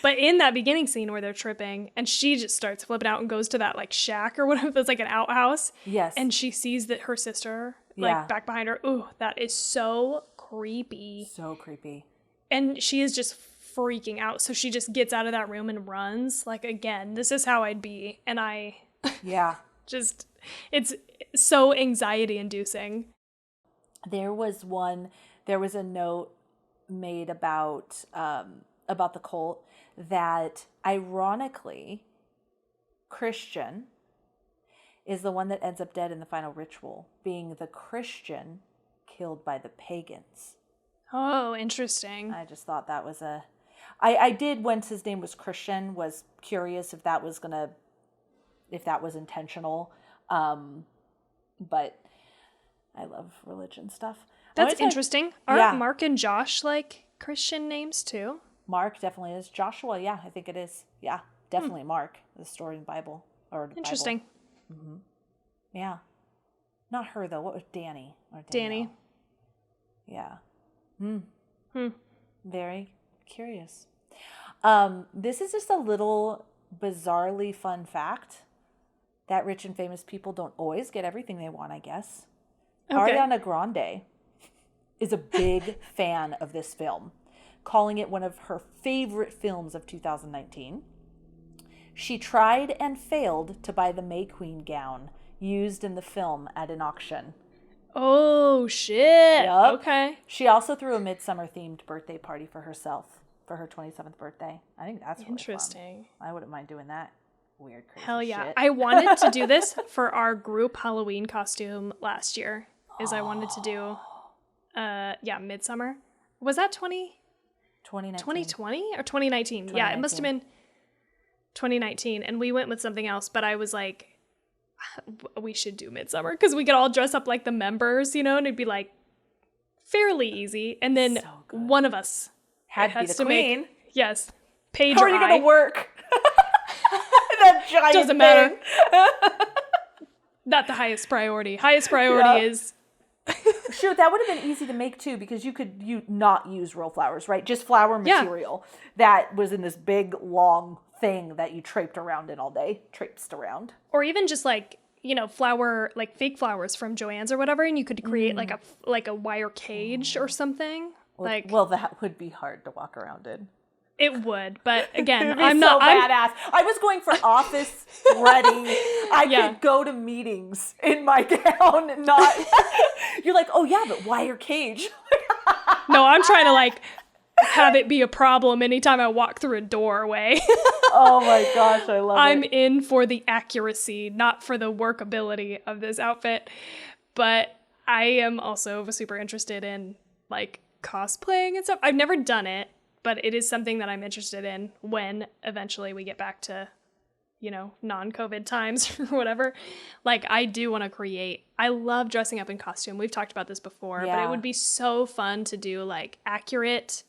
[SPEAKER 2] But in that beginning scene where they're tripping and she just starts flipping out and goes to that like shack or whatever, that's like an outhouse.
[SPEAKER 1] Yes.
[SPEAKER 2] And she sees that her sister like back behind her. Ooh, that is so creepy.
[SPEAKER 1] So creepy.
[SPEAKER 2] And she is just freaking out. So she just gets out of that room and runs. Like, again, this is how I'd be. And it's so anxiety inducing.
[SPEAKER 1] There was a note made about the cult that ironically Christian is the one that ends up dead in the final ritual, being the Christian killed by the pagans.
[SPEAKER 2] Oh, interesting.
[SPEAKER 1] I just thought that was I did, once his name was Christian, was curious if that was intentional. But I love religion stuff.
[SPEAKER 2] That's interesting. Aren't Mark and Josh like Christian names too?
[SPEAKER 1] Mark definitely is. Joshua, yeah, I think it is. Yeah, definitely Mark, the story in the Bible.
[SPEAKER 2] Interesting.
[SPEAKER 1] Bible. Mm-hmm. Yeah. Not her, though. What was Danny?
[SPEAKER 2] Danny.
[SPEAKER 1] Yeah. Very curious. This is just a little bizarrely fun fact that rich and famous people don't always get everything they want, I guess. Okay. Ariana Grande is a big fan of this film, calling it one of her favorite films of 2019. She tried and failed to buy the May Queen gown used in the film at an auction.
[SPEAKER 2] Oh, shit.
[SPEAKER 1] Yep.
[SPEAKER 2] Okay.
[SPEAKER 1] She also threw a Midsommar-themed birthday party for herself for her 27th birthday. I think that's really
[SPEAKER 2] interesting.
[SPEAKER 1] Fun. I wouldn't mind doing that. Weird, crazy
[SPEAKER 2] Hell yeah.
[SPEAKER 1] shit.
[SPEAKER 2] I wanted to do this for our group Halloween costume last year. I wanted to do, Midsommar. Was that 2020 or 2019? Yeah, it must have been 2019. And we went with something else, but I was like, we should do Midsommar because we could all dress up like the members, and it'd be like fairly easy. And then one of us
[SPEAKER 1] had to be the queen.
[SPEAKER 2] Yes. Paige
[SPEAKER 1] How are you going to work? That giant
[SPEAKER 2] Doesn't matter. Not the highest priority. Highest priority is...
[SPEAKER 1] Shoot, that would have been easy to make too because you could not use real flowers, right? Just flower material that was in this big, long thing that you traipsed around in all day. Traipsed around.
[SPEAKER 2] Or even just like, flower, like fake flowers from Joann's or whatever, and you could create like a wire cage or something.
[SPEAKER 1] Well, that would be hard to walk around in.
[SPEAKER 2] It would, but again,
[SPEAKER 1] I'm badass. I was going for office ready. I could go to meetings in my gown. Not you're like, oh yeah, but wire cage.
[SPEAKER 2] No, I'm trying to have it be a problem anytime I walk through a doorway.
[SPEAKER 1] Oh my gosh, I love it.
[SPEAKER 2] I'm in for the accuracy, not for the workability of this outfit. But I am also super interested in cosplaying and stuff. I've never done it. But it is something that I'm interested in when eventually we get back to, non-COVID times or whatever, like I do want to create. I love dressing up in costume. We've talked about this before, but it would be so fun to do like accurate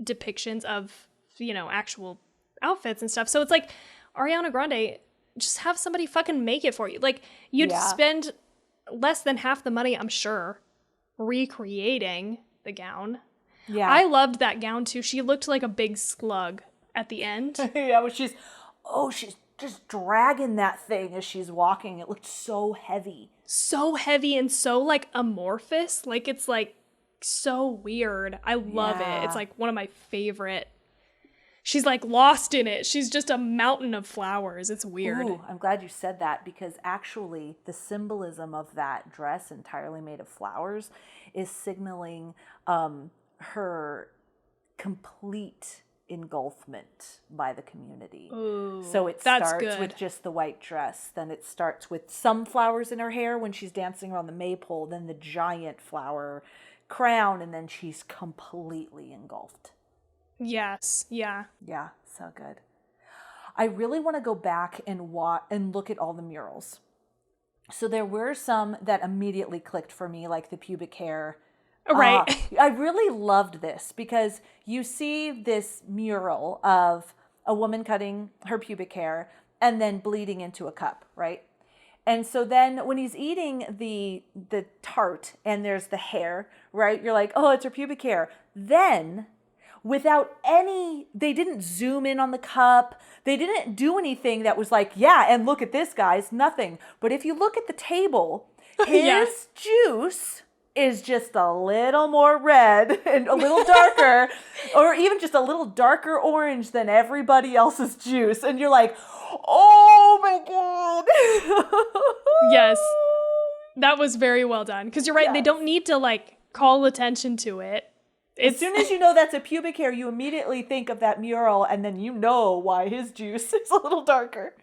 [SPEAKER 2] depictions of, actual outfits and stuff. So it's like Ariana Grande, just have somebody fucking make it for you. Like you'd spend less than half the money, I'm sure, recreating the gown. Yeah. I loved that gown too. She looked like a big slug at the end.
[SPEAKER 1] Yeah, when she's just dragging that thing as she's walking. It looked so heavy.
[SPEAKER 2] So heavy and so like amorphous. Like it's like so weird. I love it. It's like one of my favorite. She's like lost in it. She's just a mountain of flowers. It's weird.
[SPEAKER 1] Ooh, I'm glad you said that, because actually the symbolism of that dress entirely made of flowers is signaling her complete engulfment by the community.
[SPEAKER 2] Ooh,
[SPEAKER 1] so it starts with just the white dress, then it starts with some flowers in her hair when she's dancing around the maypole, then the giant flower crown, and then she's completely engulfed.
[SPEAKER 2] Yes. Yeah.
[SPEAKER 1] Yeah, so good. I really want to go back and look at all the murals. So there were some that immediately clicked for me, like the pubic hair.
[SPEAKER 2] Right.
[SPEAKER 1] I really loved this because you see this mural of a woman cutting her pubic hair and then bleeding into a cup, right? And so then when he's eating the tart and there's the hair, right? You're like, oh, it's her pubic hair. Then they didn't zoom in on the cup. They didn't do anything that was like, yeah, and look at this, guys, nothing. But if you look at the table, his juice is just a little more red and a little darker, or even just a little darker orange than everybody else's juice. And you're like, oh my God.
[SPEAKER 2] Yes. That was very well done. Because you're right. Yes. They don't need to like call attention to it.
[SPEAKER 1] As soon as you know that's a pubic hair, you immediately think of that mural, and then you know why his juice is a little darker.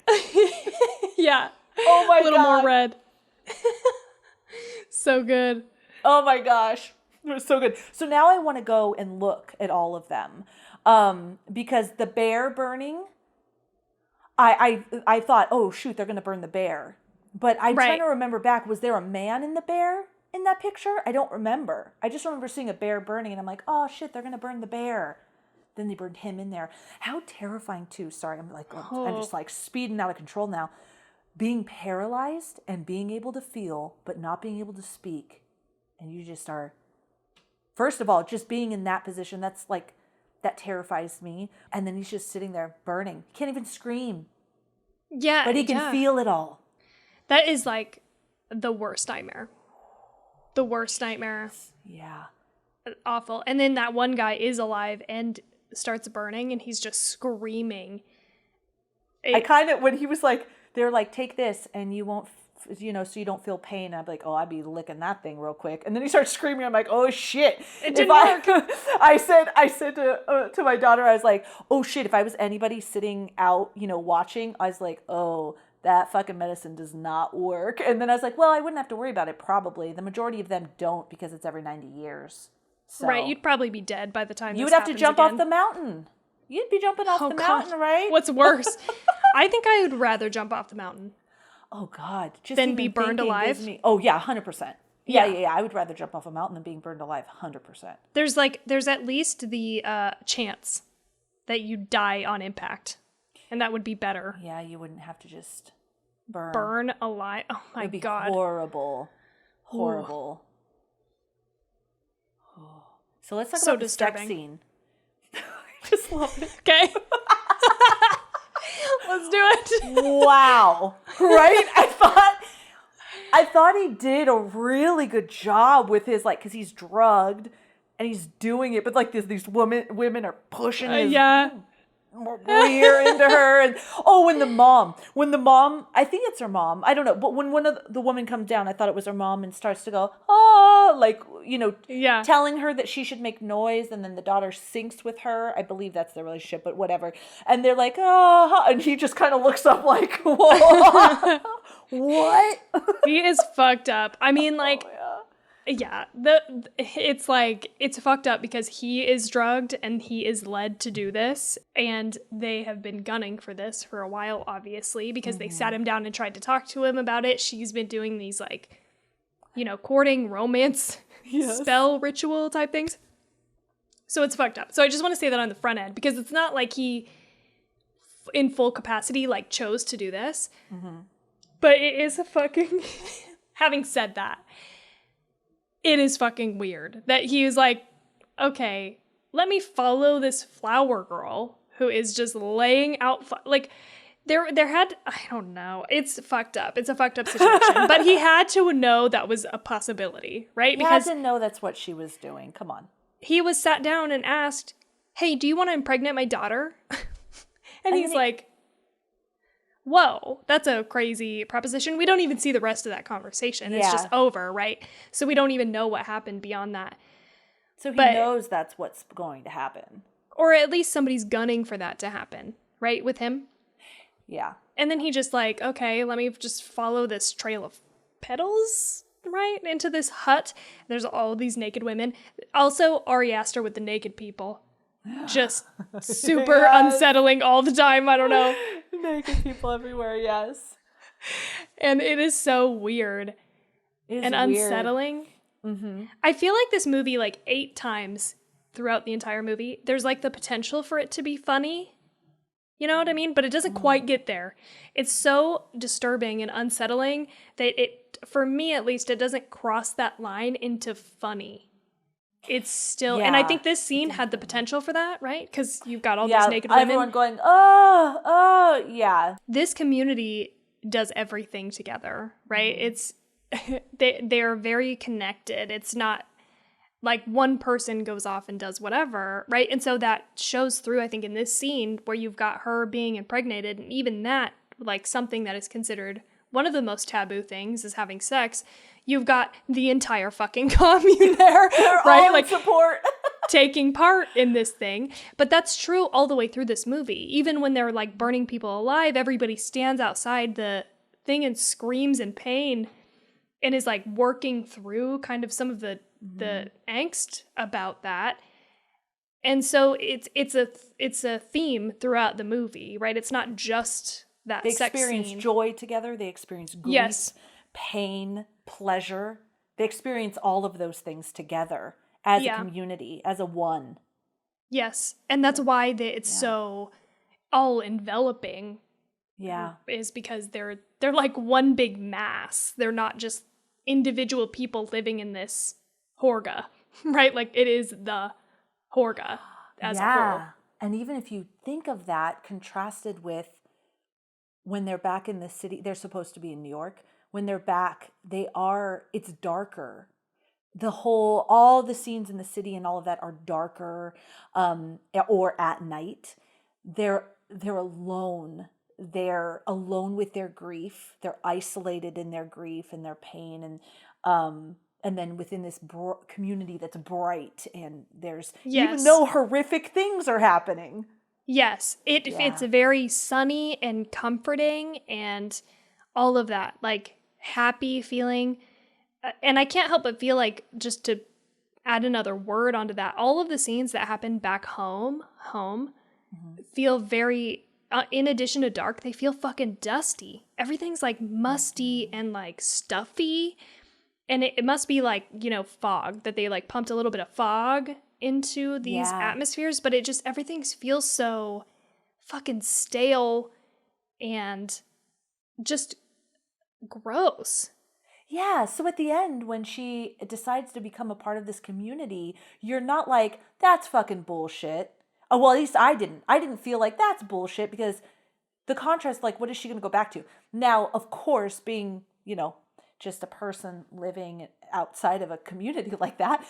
[SPEAKER 2] Yeah.
[SPEAKER 1] Oh my God.
[SPEAKER 2] A little more red. So good.
[SPEAKER 1] Oh my gosh. It was so good. So now I want to go and look at all of them. Because the bear burning, I thought, oh shoot, they're going to burn the bear. But I'm trying to remember back, was there a man in the bear in that picture? I don't remember. I just remember seeing a bear burning and I'm like, oh shit, they're going to burn the bear. Then they burned him in there. How terrifying too. Sorry, I'm just like speeding out of control now. Being paralyzed and being able to feel, but not being able to speak. And you just are, first of all, just being in that position, that terrifies me. And then he's just sitting there burning. He can't even scream.
[SPEAKER 2] Yeah.
[SPEAKER 1] But he can feel it all.
[SPEAKER 2] That is like the worst nightmare. The worst nightmare.
[SPEAKER 1] Yeah.
[SPEAKER 2] Awful. And then that one guy is alive and starts burning and he's just screaming.
[SPEAKER 1] When he was like, they're like, take this and you won't, so you don't feel pain. I'd be like, oh, I'd be licking that thing real quick. And then he starts screaming. I'm like, oh shit.
[SPEAKER 2] It didn't work.
[SPEAKER 1] I said to my daughter, I was like, oh shit. If I was anybody sitting out, watching, I was like, oh, that fucking medicine does not work. And then I was like, well, I wouldn't have to worry about it. Probably. The majority of them don't, because it's every 90 years. So,
[SPEAKER 2] right. You'd probably be dead by the time
[SPEAKER 1] you would have to jump off the mountain. You'd be jumping off the mountain, right?
[SPEAKER 2] What's worse? I think I would rather jump off the mountain.
[SPEAKER 1] Oh God. Just
[SPEAKER 2] than be burned alive?
[SPEAKER 1] Oh yeah, 100%. Yeah. I would rather jump off a mountain than being burned alive, 100%.
[SPEAKER 2] There's at least the chance that you die on impact. And that would be better.
[SPEAKER 1] Yeah, you wouldn't have to just burn.
[SPEAKER 2] Burn alive. Oh my
[SPEAKER 1] It'd be
[SPEAKER 2] God.
[SPEAKER 1] Horrible. Oh. So let's talk about the sex scene. I just love it.
[SPEAKER 2] Okay. Let's do it.
[SPEAKER 1] Wow. Right? I thought he did a really good job with his, because he's drugged and he's doing it, but these women are pushing his rear into her. And when the mom, I think it's her mom, I don't know, but when one of the women comes down, I thought it was her mom, and starts to go, telling her that she should make noise, and then the daughter sinks with her. I believe that's their relationship, but whatever. And they're like, and he just kind of looks up like, whoa, what?
[SPEAKER 2] He is fucked up. I mean, Yeah, it's like, it's fucked up because he is drugged and he is led to do this, and they have been gunning for this for a while, obviously, because they sat him down and tried to talk to him about it. She's been doing these, like, courting romance spell ritual type things. So it's fucked up. So I just want to say that on the front end, because it's not like he, in full capacity, like, chose to do this. But it is a fucking... Having said that, it is fucking weird that he was like, okay, let me follow this flower girl who is just laying out, like, there had, I don't know, it's fucked up. It's a fucked up situation. But he had to know that was a possibility, right?
[SPEAKER 1] Because he had to know that's what she was doing. Come on.
[SPEAKER 2] He was sat down and asked, hey, do you want to impregnate my daughter? and he's like, whoa, that's a crazy proposition. We don't even see the rest of that conversation. It's just over, right? So we don't even know what happened beyond that.
[SPEAKER 1] So he knows that's what's going to happen.
[SPEAKER 2] Or at least somebody's gunning for that to happen, right, with him?
[SPEAKER 1] Yeah.
[SPEAKER 2] And then he just like, okay, let me just follow this trail of petals, right, into this hut. There's all these naked women. Also, Ari Aster with the naked people. Just super unsettling all the time. I don't know.
[SPEAKER 1] Naked people everywhere, yes.
[SPEAKER 2] And it is so weird and unsettling. I feel like this movie, like 8 times throughout the entire movie, there's like the potential for it to be funny. You know what I mean? But it doesn't quite get there. It's so disturbing and unsettling that it, for me at least, it doesn't cross that line into funny. It's still, and I think this scene had the potential for that, right? Because you've got all these naked women.
[SPEAKER 1] Everyone going, oh, yeah.
[SPEAKER 2] This community does everything together, right? It's, they are very connected. It's not like one person goes off and does whatever, right? And so that shows through, I think, in this scene where you've got her being impregnated, and even that, like something that is considered one of the most taboo things is having sex. You've got the entire fucking commune there, right? Like
[SPEAKER 1] support.
[SPEAKER 2] taking part in this thing. But that's true all the way through this movie. Even when they're like burning people alive, everybody stands outside the thing and screams in pain and is like working through kind of some of the angst about that. And so it's a theme throughout the movie, right? It's not just that sex scene. They
[SPEAKER 1] experience joy together. They experience grief, pain, pleasure. They experience all of those things together as a community, as a one.
[SPEAKER 2] Yes. And that's why it's so all enveloping.
[SPEAKER 1] Yeah.
[SPEAKER 2] Is because they're like one big mass. They're not just individual people living in this Harga, right? Like it is the Harga as a whole.
[SPEAKER 1] And even if you think of that contrasted with when they're back in the city, they're supposed to be in New York. When they're back, it's darker. All the scenes in the city and all of that are darker, or at night. They're alone. They're alone with their grief. They're isolated in their grief and their pain, and then within this community that's bright, and there's even though horrific things are happening.
[SPEAKER 2] Yes, it's very sunny and comforting, and all of that, like happy feeling. And I can't help but feel like, just to add another word onto that, all of the scenes that happen back home feel very, in addition to dark, they feel fucking dusty. Everything's like musty and like stuffy. And it must be like, fog, that they like pumped a little bit of fog into these atmospheres, but everything feels so fucking stale and just gross.
[SPEAKER 1] Yeah, so at the end, when she decides to become a part of this community, you're not like, that's fucking bullshit. Oh, well, at least I didn't. I didn't feel like that's bullshit, because the contrast, like, what is she going to go back to? Now, of course, being, just a person living outside of a community like that,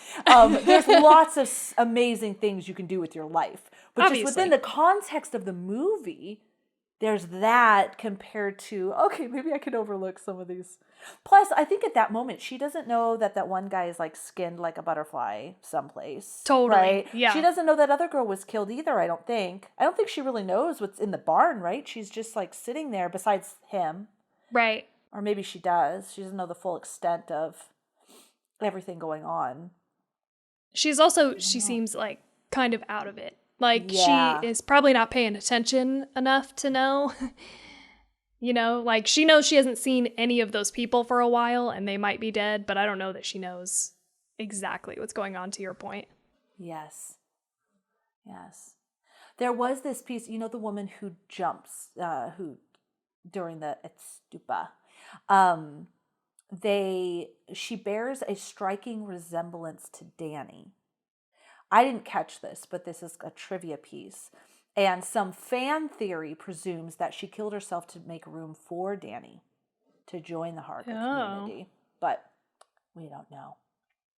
[SPEAKER 1] there's lots of amazing things you can do with your life. But obviously, just within the context of the movie, there's that compared to, okay, maybe I could overlook some of these. Plus, I think at that moment, she doesn't know that one guy is like skinned like a butterfly someplace.
[SPEAKER 2] Totally.
[SPEAKER 1] Right?
[SPEAKER 2] Yeah.
[SPEAKER 1] She doesn't know that other girl was killed either, I don't think. I don't think she really knows what's in the barn, right? She's just like sitting there besides him.
[SPEAKER 2] Right.
[SPEAKER 1] Or maybe she does. She doesn't know the full extent of everything going on.
[SPEAKER 2] She seems like kind of out of it. Like she
[SPEAKER 1] Yeah.
[SPEAKER 2] is probably not paying attention enough to know. You know, like she knows she hasn't seen any of those people for a while and they might be dead, but I don't know that she knows exactly what's going on, to your point.
[SPEAKER 1] Yes. Yes. There was this piece, you know, the woman who jumps, who during the stupa, she bears a striking resemblance to Danny. I didn't catch this, but this is a trivia piece. And some fan theory presumes that she killed herself to make room for Danny to join the Harga community. But we don't know.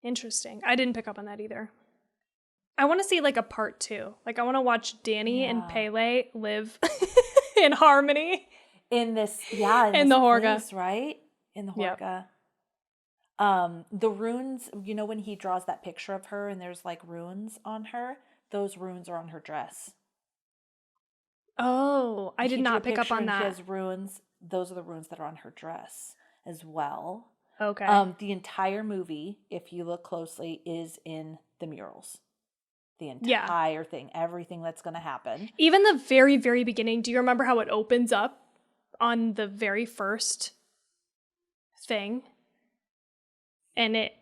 [SPEAKER 2] Interesting. I didn't pick up on that either. I want to see like a part 2. Like I want to watch Danny and Pele live in harmony.
[SPEAKER 1] In the
[SPEAKER 2] Harga.
[SPEAKER 1] place, right? In the Harga. Yep. The runes, you know, when he draws that picture of her and there's like runes on her, those runes are on her dress.
[SPEAKER 2] Oh, I did not pick up on that.
[SPEAKER 1] She has runes. Those are the runes that are on her dress as well.
[SPEAKER 2] Okay.
[SPEAKER 1] The entire movie, if you look closely, is in the murals. The entire thing, everything that's going to happen.
[SPEAKER 2] Even the very, very beginning, do you remember how it opens up on the very first thing? And it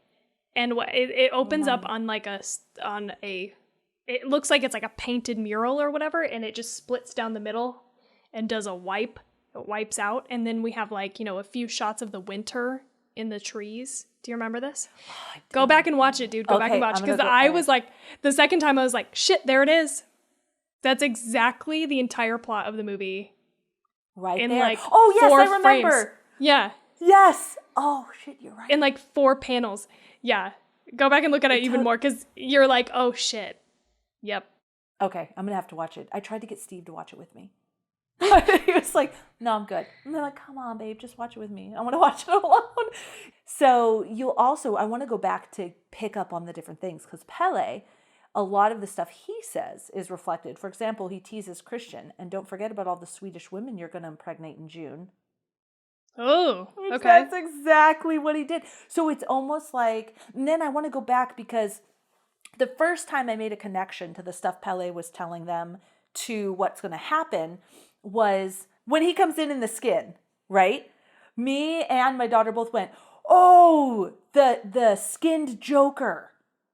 [SPEAKER 2] opens up on like it looks like it's like a painted mural or whatever, and it just splits down the middle and does a wipe. It wipes out, and then we have like, you know, a few shots of the winter in the trees. Do you remember this? Go back and watch it, dude. Go back and watch, because I was like, the second time I was like, shit, there it is. That's exactly the entire plot of the movie.
[SPEAKER 1] Right
[SPEAKER 2] in
[SPEAKER 1] there.
[SPEAKER 2] Like
[SPEAKER 1] oh yes,
[SPEAKER 2] 4
[SPEAKER 1] I remember.
[SPEAKER 2] Frames. Yeah.
[SPEAKER 1] Yes. Oh shit, you're right.
[SPEAKER 2] In like 4 panels. Yeah. Go back and look at it even more, because you're like, oh shit. Yep.
[SPEAKER 1] Okay, I'm gonna have to watch it. I tried to get Steve to watch it with me. He was like, no, I'm good. And they're like, come on, babe, just watch it with me. I want to watch it alone. So I want to go back to pick up on the different things, because Pele, a lot of the stuff he says is reflected. For example, he teases Christian, and don't forget about all the Swedish women you're going to impregnate in June.
[SPEAKER 2] Oh, okay.
[SPEAKER 1] That's exactly what he did. So it's almost like, and then I want to go back, because the first time I made a connection to the stuff Pele was telling them to what's going to happen was when he comes in the skin, right? Me and my daughter both went, oh, the skinned Joker.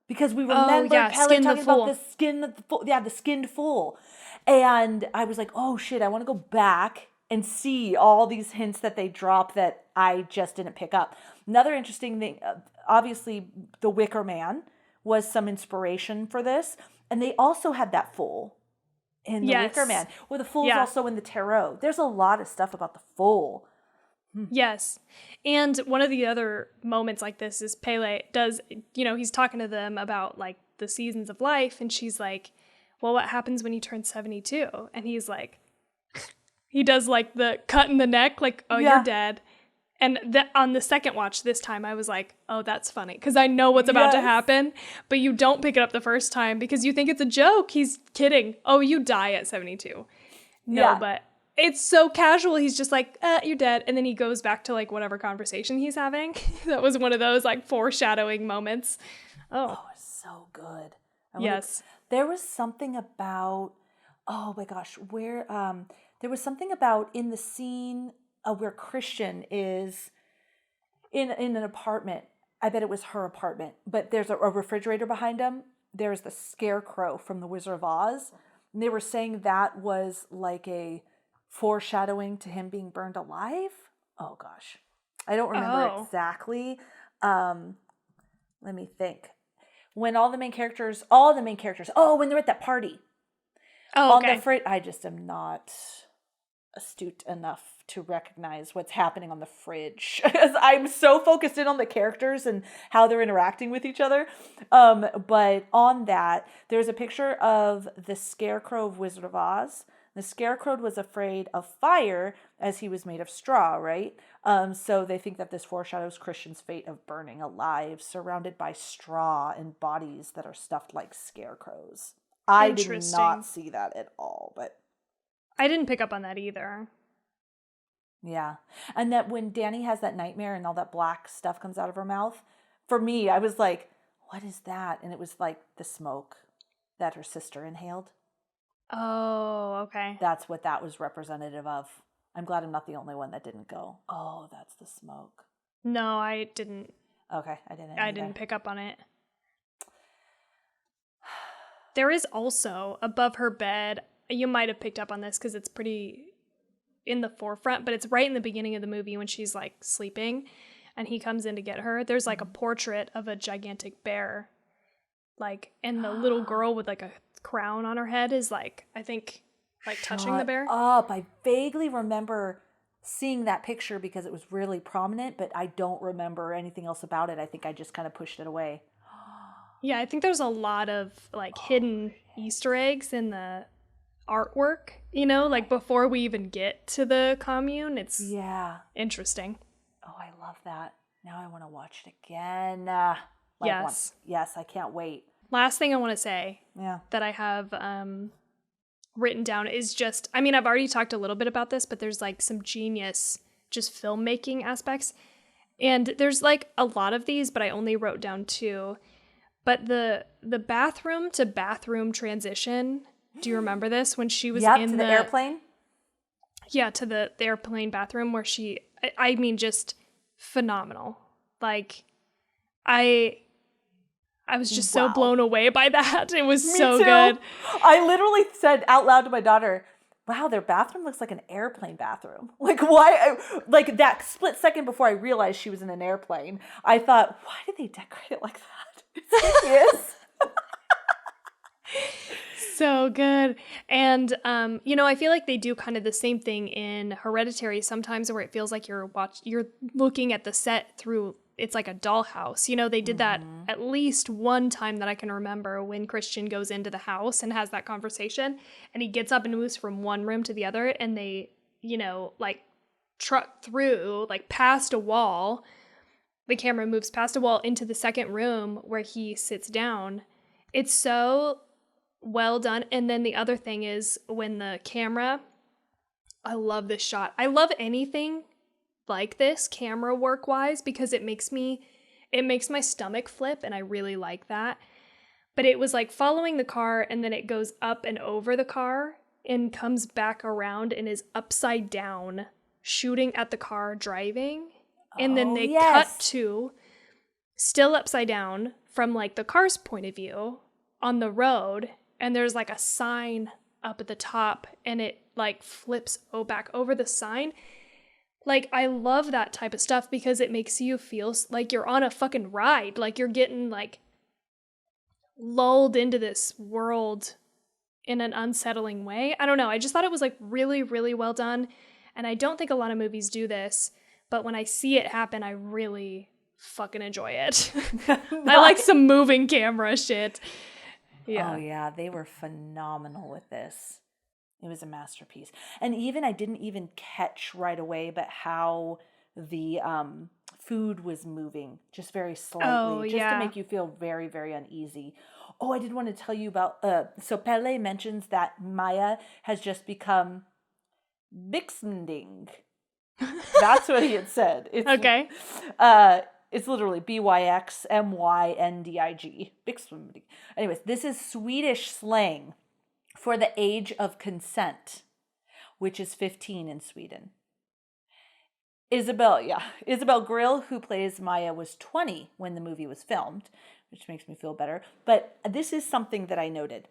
[SPEAKER 1] Because we remember Pele talking about the skinned fool. And I was like, oh shit, I want to go back and see all these hints that they drop that I just didn't pick up. Another interesting thing, obviously the Wicker Man was some inspiration for this. And they also had that fool in the Wicker Man. Well, the fool is also in the tarot. There's a lot of stuff about the fool.
[SPEAKER 2] Yes. And one of the other moments like this is Pele does, you know, he's talking to them about like the seasons of life. And she's like, well, what happens when you turn 72? And he's like, he does like the cut in the neck, like, oh, you're dead. And on the second watch this time, I was like, oh, that's funny. Because I know what's about to happen. But you don't pick it up the first time because you think it's a joke. He's kidding. Oh, you die at 72. No, but it's so casual. He's just like, you're dead. And then he goes back to like whatever conversation he's having. That was one of those like foreshadowing moments. Oh,
[SPEAKER 1] it's so good. There was something about, oh my gosh, where there was something about in the scene where Christian is in an apartment. I bet it was her apartment, but there's a refrigerator behind him. There's the scarecrow from The Wizard of Oz. And they were saying that was like a foreshadowing to him being burned alive. Oh gosh. I don't remember exactly. Let me think. When all the main characters, when they're at that party.
[SPEAKER 2] Oh, okay.
[SPEAKER 1] I just am not astute enough to recognize what's happening on the fridge, because I'm so focused in on the characters and how they're interacting with each other. But on that, there's a picture of the Scarecrow of Wizard of Oz. The Scarecrow was afraid of fire as he was made of straw, right? So they think that this foreshadows Christian's fate of burning alive, surrounded by straw and bodies that are stuffed like scarecrows. I did not see that at all, but
[SPEAKER 2] I didn't pick up on that either.
[SPEAKER 1] Yeah. And that when Danny has that nightmare and all that black stuff comes out of her mouth, For me, I was like, what is that? And it was like the smoke that her sister inhaled.
[SPEAKER 2] Oh, okay.
[SPEAKER 1] That's what that was representative of. I'm glad I'm not the only one that didn't go, oh, that's the smoke.
[SPEAKER 2] No, I didn't.
[SPEAKER 1] Okay, I didn't.
[SPEAKER 2] I didn't pick up on it. There is also above her bed, you might have picked up on this because it's pretty in the forefront, but it's right in the beginning of the movie when she's like sleeping and he comes in to get her. There's like a portrait of a gigantic bear, like, and the little girl with like a crown on her head is like, I think, like touching the bear.
[SPEAKER 1] Up. I vaguely remember seeing that picture because it was really prominent, but I don't remember anything else about it. I think I just kind of pushed it away.
[SPEAKER 2] Yeah, I think there's a lot of like hidden Easter eggs in the artwork, you know, like before we even get to the commune. It's interesting.
[SPEAKER 1] Oh, I love that. Now I want to watch it again.
[SPEAKER 2] Yes.
[SPEAKER 1] Yes, I can't wait.
[SPEAKER 2] Last thing I want to say that I have written down is just, I mean, I've already talked a little bit about this, but there's like some genius just filmmaking aspects. And there's like a lot of these, but I only wrote down 2. But the bathroom to bathroom transition, do you remember this? When she was in
[SPEAKER 1] the airplane?
[SPEAKER 2] Yeah, to the airplane bathroom where she, I mean, just phenomenal. Like, I was just so blown away by that. It was so good.
[SPEAKER 1] I literally said out loud to my daughter, wow, their bathroom looks like an airplane bathroom. Like, why? Like, that split second before I realized she was in an airplane, I thought, why did they decorate it like that? Yes.
[SPEAKER 2] So good. And, you know, I feel like they do kind of the same thing in Hereditary sometimes where it feels like you're looking at the set through, it's like a dollhouse. You know, they did that at least one time that I can remember when Christian goes into the house and has that conversation and he gets up and moves from one room to the other and they, you know, like truck through, like past a wall. The camera moves past a wall into the second room where he sits down. It's so well done. And then the other thing is when the camera, I love this shot. I love anything like this camera work wise because it makes my stomach flip and I really like that. But it was like following the car and then it goes up and over the car and comes back around and is upside down shooting at the car driving. And then they cut to still upside down from like the car's point of view on the road. And there's like a sign up at the top and it like flips back over the sign. Like, I love that type of stuff because it makes you feel like you're on a fucking ride. Like you're getting like lulled into this world in an unsettling way. I don't know. I just thought it was like really, really well done. And I don't think a lot of movies do this. But when I see it happen, I really fucking enjoy it. I like some moving camera shit. Yeah.
[SPEAKER 1] Oh, yeah. They were phenomenal with this. It was a masterpiece. And even, I didn't even catch right away, but how the food was moving just very slightly. To make you feel very, very uneasy. Oh, I did want to tell you about, so Pele mentions that Maya has just become Bixmding. That's what he had said. It's,
[SPEAKER 2] okay.
[SPEAKER 1] It's literally BYXMYNDIG. Bixmding. Anyways, this is Swedish slang for the age of consent, which is 15 in Sweden. Isabel Grill, who plays Maya, was 20 when the movie was filmed, which makes me feel better. But this is something that I noted.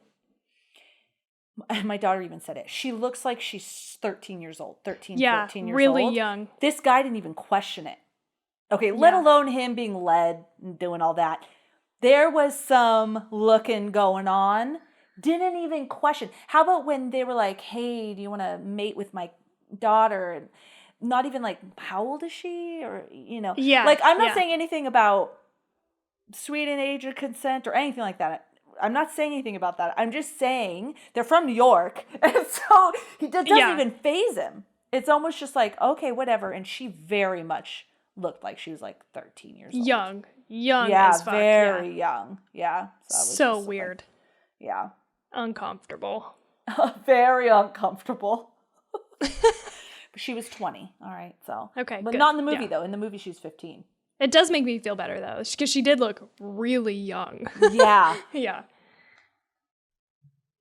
[SPEAKER 1] My daughter even said it. She looks like she's 13 years old, 14 years old. Yeah,
[SPEAKER 2] really young.
[SPEAKER 1] This guy didn't even question it. Okay, let alone him being led and doing all that. There was some looking going on. Didn't even question. How about when they were like, hey, do you want to mate with my daughter? And not even like, how old is she? Or, you know.
[SPEAKER 2] Yeah.
[SPEAKER 1] Like, I'm not saying anything about Sweden age of consent or anything like that. I'm not saying anything about that. I'm just saying they're from New York. And so it doesn't even faze him. It's almost just like, okay, whatever. And she very much looked like she was like 13 years old.
[SPEAKER 2] Young as fuck.
[SPEAKER 1] Very young. Yeah.
[SPEAKER 2] So weird.
[SPEAKER 1] Yeah.
[SPEAKER 2] Uncomfortable.
[SPEAKER 1] Very uncomfortable. But she was 20. All right. So.
[SPEAKER 2] Okay.
[SPEAKER 1] But
[SPEAKER 2] good.
[SPEAKER 1] not in the movie, though. In the movie, she was 15.
[SPEAKER 2] It does make me feel better, though, because she did look really young.
[SPEAKER 1] Yeah.
[SPEAKER 2] Yeah.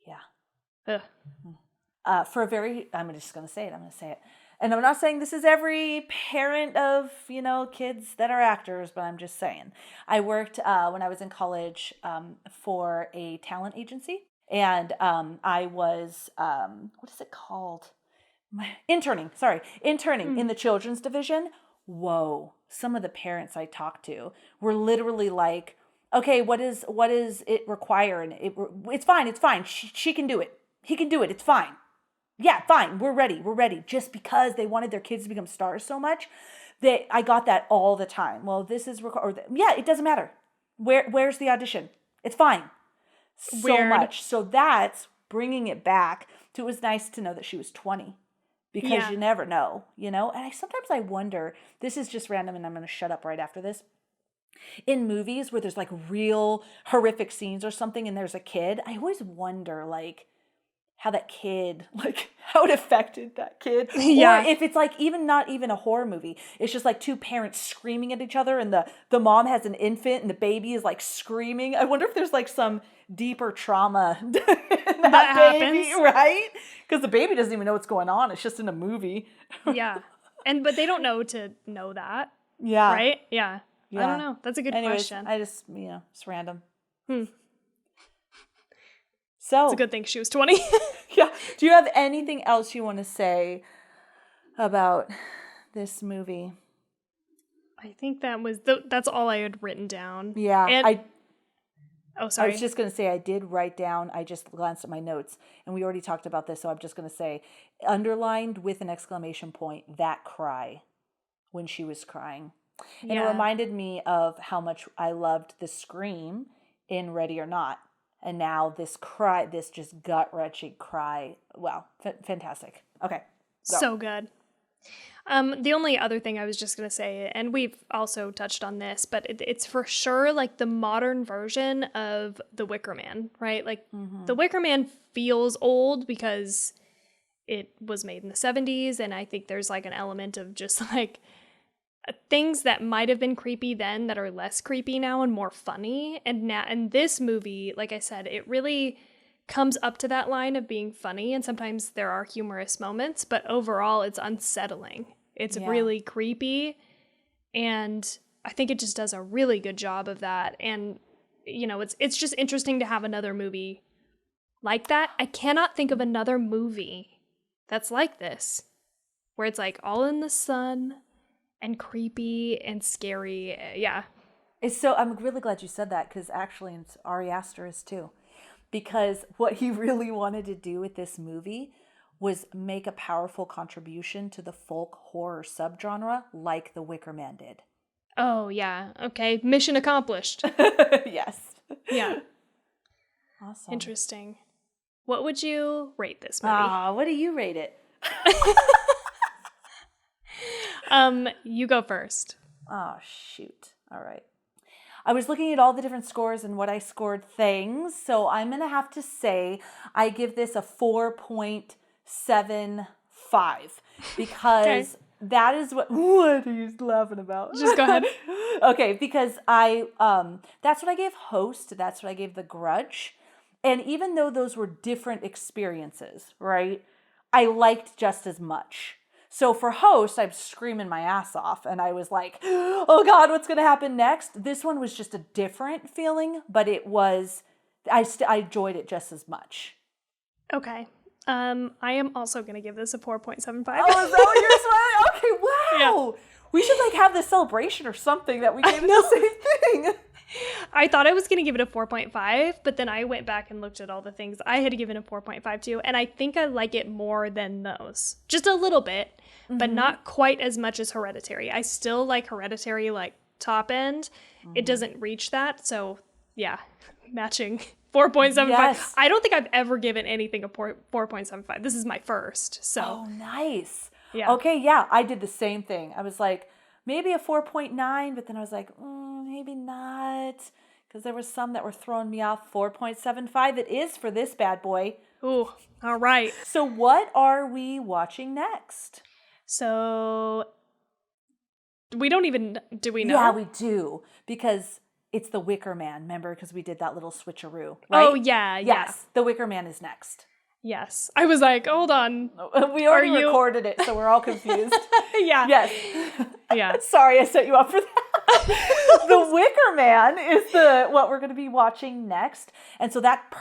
[SPEAKER 1] Yeah. I'm just going to say it. And I'm not saying this is every parent of, kids that are actors, but I'm just saying. I worked when I was in college for a talent agency, and I was, what is it called? Interning in the children's division. Whoa. Some of the parents I talked to were literally like, okay, what is it require? And it's fine. She can do it. He can do it. It's fine. Yeah, fine. We're ready. Just because they wanted their kids to become stars so much, that I got that all the time. Well, this is yeah, it doesn't matter. Where's the audition? It's fine. So much. So that's bringing it back to, it was nice to know that she was 20, because you never know, And sometimes I wonder, this is just random and I'm going to shut up right after this. In movies where there's like real horrific scenes or something and there's a kid, I always wonder like, how that kid, like how it affected that kid.
[SPEAKER 2] Yeah.
[SPEAKER 1] Or if it's like not even a horror movie. It's just like two parents screaming at each other and the mom has an infant and the baby is like screaming. I wonder if there's like some deeper trauma in that baby, happens. Right? Because the baby doesn't even know what's going on. It's just in a movie.
[SPEAKER 2] Yeah. But they don't know to know that.
[SPEAKER 1] Yeah.
[SPEAKER 2] Right? Yeah. I don't know. That's a good question.
[SPEAKER 1] I just, it's random. So
[SPEAKER 2] it's a good thing she was 20.
[SPEAKER 1] Yeah. Do you have anything else you want to say about this movie?
[SPEAKER 2] I think that's all I had written down.
[SPEAKER 1] Yeah.
[SPEAKER 2] Oh, sorry.
[SPEAKER 1] I was just going to say, I did write down, I just glanced at my notes, and we already talked about this, so I'm just going to say, underlined with an exclamation point, that cry, when she was crying. And it reminded me of how much I loved the scream in Ready or Not. And now this cry, this just gut-wrenching cry. Wow, fantastic. Okay. Go.
[SPEAKER 2] So good. The only other thing I was just going to say, and we've also touched on this, but it's for sure like the modern version of The Wicker Man, right? Like The Wicker Man feels old because it was made in the 70s, and I think there's like an element of just like things that might have been creepy then that are less creepy now and more funny. And now, and this movie, like I said, it really comes up to that line of being funny, and sometimes there are humorous moments, but overall it's unsettling. It's really creepy, and I think it just does a really good job of that. And it's just interesting to have another movie like that. I cannot think of another movie that's like this, where it's like all in the sun and creepy and scary. Yeah.
[SPEAKER 1] I'm really glad you said that, because actually it's Ari Aster is too. Because what he really wanted to do with this movie was make a powerful contribution to the folk horror subgenre like The Wicker Man did.
[SPEAKER 2] Oh, yeah. Okay. Mission accomplished.
[SPEAKER 1] Yes.
[SPEAKER 2] Yeah.
[SPEAKER 1] Awesome.
[SPEAKER 2] Interesting. What would you rate this movie?
[SPEAKER 1] What do you rate it?
[SPEAKER 2] You go first.
[SPEAKER 1] Oh, shoot. All right. I was looking at all the different scores and what I scored things. So I'm going to have to say I give this a 4.75 because that is what are you laughing about?
[SPEAKER 2] Just go ahead.
[SPEAKER 1] Okay, because that's what I gave Host. That's what I gave The Grudge. And even though those were different experiences, right, I liked just as much. So for Host, I'm screaming my ass off, and I was like, oh God, what's going to happen next? This one was just a different feeling, but it was, I enjoyed it just as much.
[SPEAKER 2] Okay. I am also going to give this a 4.75.
[SPEAKER 1] Oh, is that what you're saying? Okay, wow. Yeah. We should have this celebration or something that we gave it the same thing.
[SPEAKER 2] I thought I was going to give it a 4.5, but then I went back and looked at all the things I had given a 4.5 to, and I think I like it more than those. Just a little bit, but not quite as much as Hereditary. I still like Hereditary, like top end. It doesn't reach that, so yeah, matching 4.75. Yes. I don't think I've ever given anything a 4.75. This is my first, so.
[SPEAKER 1] Oh, nice.
[SPEAKER 2] Yeah.
[SPEAKER 1] Okay, yeah, I did the same thing. I was like, maybe a 4.9, but then I was like, maybe not, because there were some that were throwing me off. 4.75 it is for this bad boy.
[SPEAKER 2] Ooh, all right.
[SPEAKER 1] So what are we watching next?
[SPEAKER 2] So We don't even, do we know?
[SPEAKER 1] Yeah, we do. Because it's the Wicker Man, remember? Because we did that little switcheroo, right?
[SPEAKER 2] Oh, yeah,
[SPEAKER 1] yes, the Wicker Man is next.
[SPEAKER 2] Yes. I was like, hold on.
[SPEAKER 1] We already recorded it, so we're all confused.
[SPEAKER 2] Yeah.
[SPEAKER 1] Yes.
[SPEAKER 2] Yeah.
[SPEAKER 1] Sorry, I set you up for that. The Wicker Man is what we're going to be watching next. And so that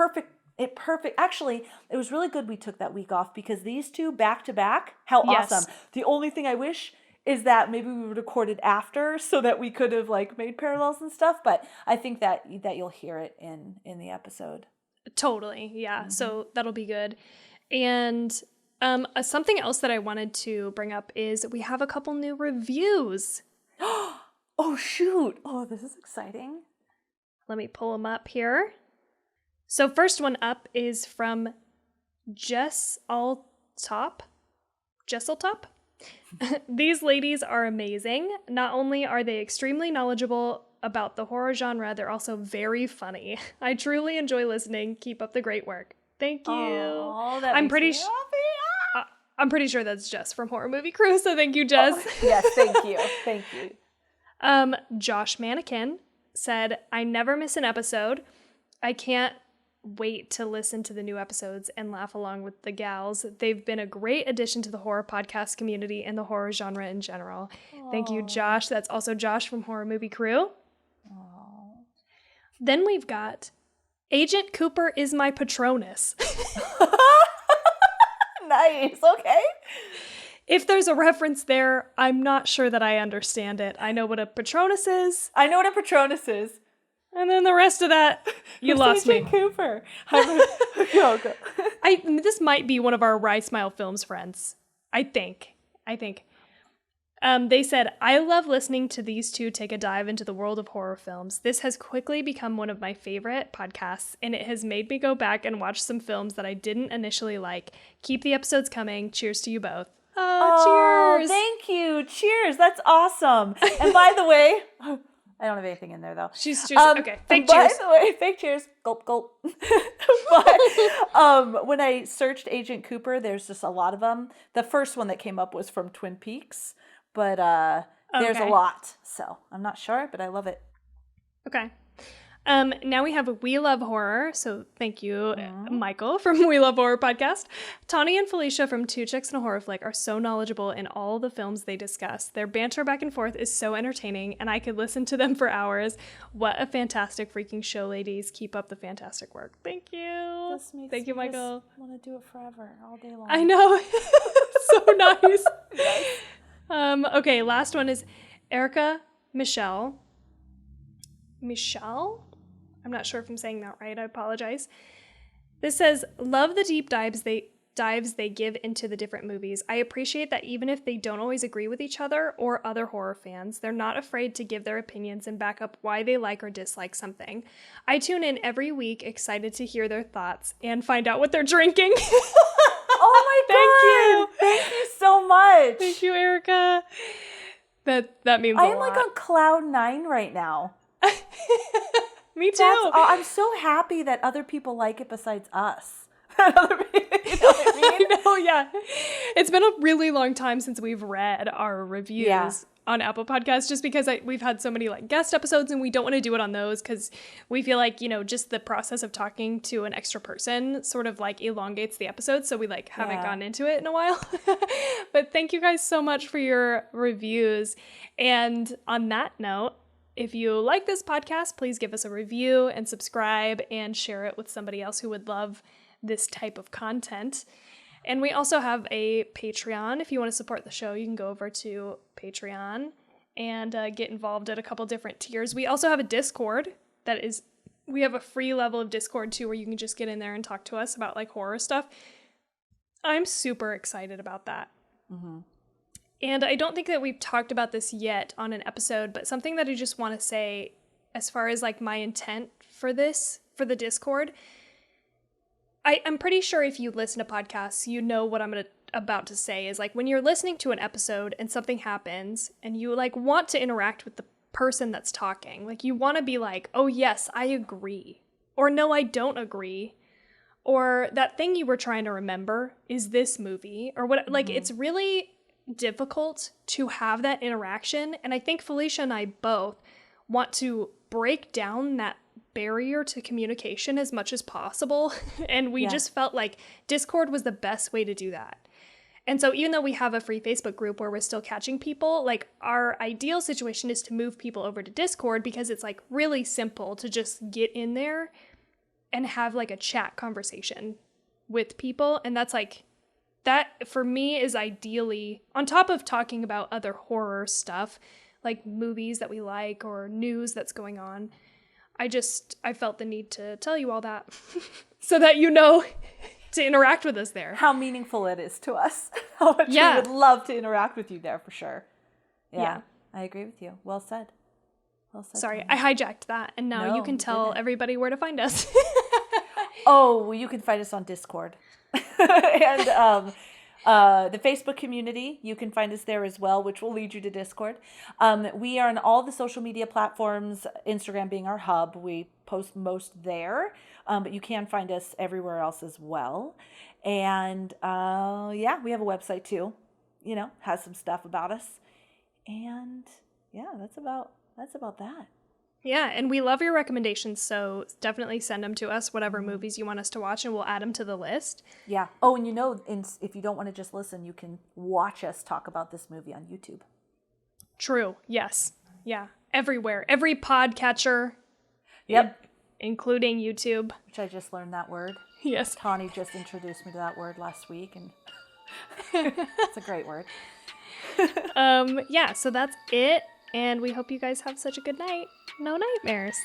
[SPEAKER 1] actually, it was really good we took that week off because these two back to back, how awesome. The only thing I wish is that maybe we recorded after so that we could have like made parallels and stuff. But I think that you'll hear it in the episode.
[SPEAKER 2] Totally. Yeah. Mm-hmm. So that'll be good. And something else that I wanted to bring up is we have a couple new reviews.
[SPEAKER 1] Oh, shoot. Oh, this is exciting.
[SPEAKER 2] Let me pull them up here. So first one up is from Jesseltop. These ladies are amazing. Not only are they extremely knowledgeable about the horror genre, they're also very funny. I truly enjoy listening. Keep up the great work. Thank you.
[SPEAKER 1] Oh, I'm pretty
[SPEAKER 2] sure that's Jess from Horror Movie Crew, so thank you, Jess.
[SPEAKER 1] Oh, yes, thank you. Thank you.
[SPEAKER 2] Josh Mannequin said, I never miss an episode. I can't wait to listen to the new episodes and laugh along with the gals. They've been a great addition to the horror podcast community and the horror genre in general. Aww. Thank you, Josh. That's also Josh from Horror Movie Crew. Aww. Then we've got Agent Cooper is my Patronus.
[SPEAKER 1] Nice. Okay.
[SPEAKER 2] If there's a reference there, I'm not sure that I understand it. I know what a Patronus is.
[SPEAKER 1] And
[SPEAKER 2] then the rest of that, you lost me.
[SPEAKER 1] Agent Cooper.
[SPEAKER 2] This might be one of our Rye Smile Films friends. I think. They said, I love listening to these two take a dive into the world of horror films. This has quickly become one of my favorite podcasts, and it has made me go back and watch some films that I didn't initially like. Keep the episodes coming. Cheers to you both. Oh, cheers.
[SPEAKER 1] Thank you. Cheers. That's awesome. And by the way, I don't have anything in there though.
[SPEAKER 2] She's okay. Fake cheers.
[SPEAKER 1] By the way, fake cheers. Gulp, gulp. But when I searched Agent Cooper, there's just a lot of them. The first one that came up was from Twin Peaks, but there's a lot. So I'm not sure, but I love it.
[SPEAKER 2] Okay. Now we have We Love Horror. So thank you, Michael from We Love Horror podcast. Tawny and Felicia from Two Chicks and a Horror Flick are so knowledgeable in all the films they discuss. Their banter back and forth is so entertaining, and I could listen to them for hours. What a fantastic freaking show, ladies. Keep up the fantastic work. Thank you. Thank you, Michael.
[SPEAKER 1] I want to do it forever, all day long.
[SPEAKER 2] I know. So nice. Okay, last one is Erica Michelle. I'm not sure if I'm saying that right. I apologize. This says, love the deep dives they give into the different movies. I appreciate that even if they don't always agree with each other or other horror fans, they're not afraid to give their opinions and back up why they like or dislike something. I tune in every week, excited to hear their thoughts and find out what they're drinking.
[SPEAKER 1] Oh my God. Thank you so much.
[SPEAKER 2] Thank you, Erica. That means a lot.
[SPEAKER 1] I'm like on cloud 9 right now.
[SPEAKER 2] Me too.
[SPEAKER 1] I'm so happy that other people like it besides us. You know what I mean?
[SPEAKER 2] I know, yeah. It's been a really long time since we've read our reviews on Apple Podcasts, just because we've had so many like guest episodes, and we don't want to do it on those because we feel like, just the process of talking to an extra person sort of like elongates the episode. So we haven't gone into it in a while. But thank you guys so much for your reviews. And on that note, if you like this podcast, please give us a review and subscribe and share it with somebody else who would love this type of content. And we also have a Patreon. If you want to support the show, you can go over to Patreon and get involved at a couple different tiers. We also have a Discord we have a free level of Discord too, where you can just get in there and talk to us about like horror stuff. I'm super excited about that. Mm-hmm. And I don't think that we've talked about this yet on an episode, but something that I just want to say as far as like my intent for the Discord, I'm pretty sure if you listen to podcasts, you know what I'm about to say is like when you're listening to an episode and something happens and you like want to interact with the person that's talking, like you want to be like, oh yes, I agree, or no, I don't agree, or that thing you were trying to remember is this movie, or what, like it's really difficult to have that interaction. And I think Felicia and I both want to break down that barrier to communication as much as possible. And we just felt like Discord was the best way to do that. And so even though we have a free Facebook group where we're still catching people, like our ideal situation is to move people over to Discord because it's like really simple to just get in there and have like a chat conversation with people. And that's like, that for me is ideally, on top of talking about other horror stuff, like movies that we like or news that's going on, I felt the need to tell you all that so that you know to interact with us there.
[SPEAKER 1] How meaningful it is to us. How much we would love to interact with you there for sure. Yeah. I agree with you. Well said. Well said.
[SPEAKER 2] Sorry, I hijacked that, and now you can tell everybody where to find us.
[SPEAKER 1] Oh, well, you can find us on Discord. And the Facebook community, you can find us there as well, which will lead you to Discord. We are on all the social media platforms, Instagram being our hub. We post most there, but you can find us everywhere else as well. And we have a website too, has some stuff about us. And that's about that.
[SPEAKER 2] Yeah, and we love your recommendations, so definitely send them to us, whatever movies you want us to watch, and we'll add them to the list.
[SPEAKER 1] Yeah. Oh, and if you don't want to just listen, you can watch us talk about this movie on YouTube.
[SPEAKER 2] True. Yes. Yeah. Everywhere. Every podcatcher.
[SPEAKER 1] Yep.
[SPEAKER 2] Including YouTube.
[SPEAKER 1] Which I just learned that word.
[SPEAKER 2] Yes.
[SPEAKER 1] Tawny just introduced me to that word last week, and it's a great word.
[SPEAKER 2] So that's it. And we hope you guys have such a good night. No nightmares.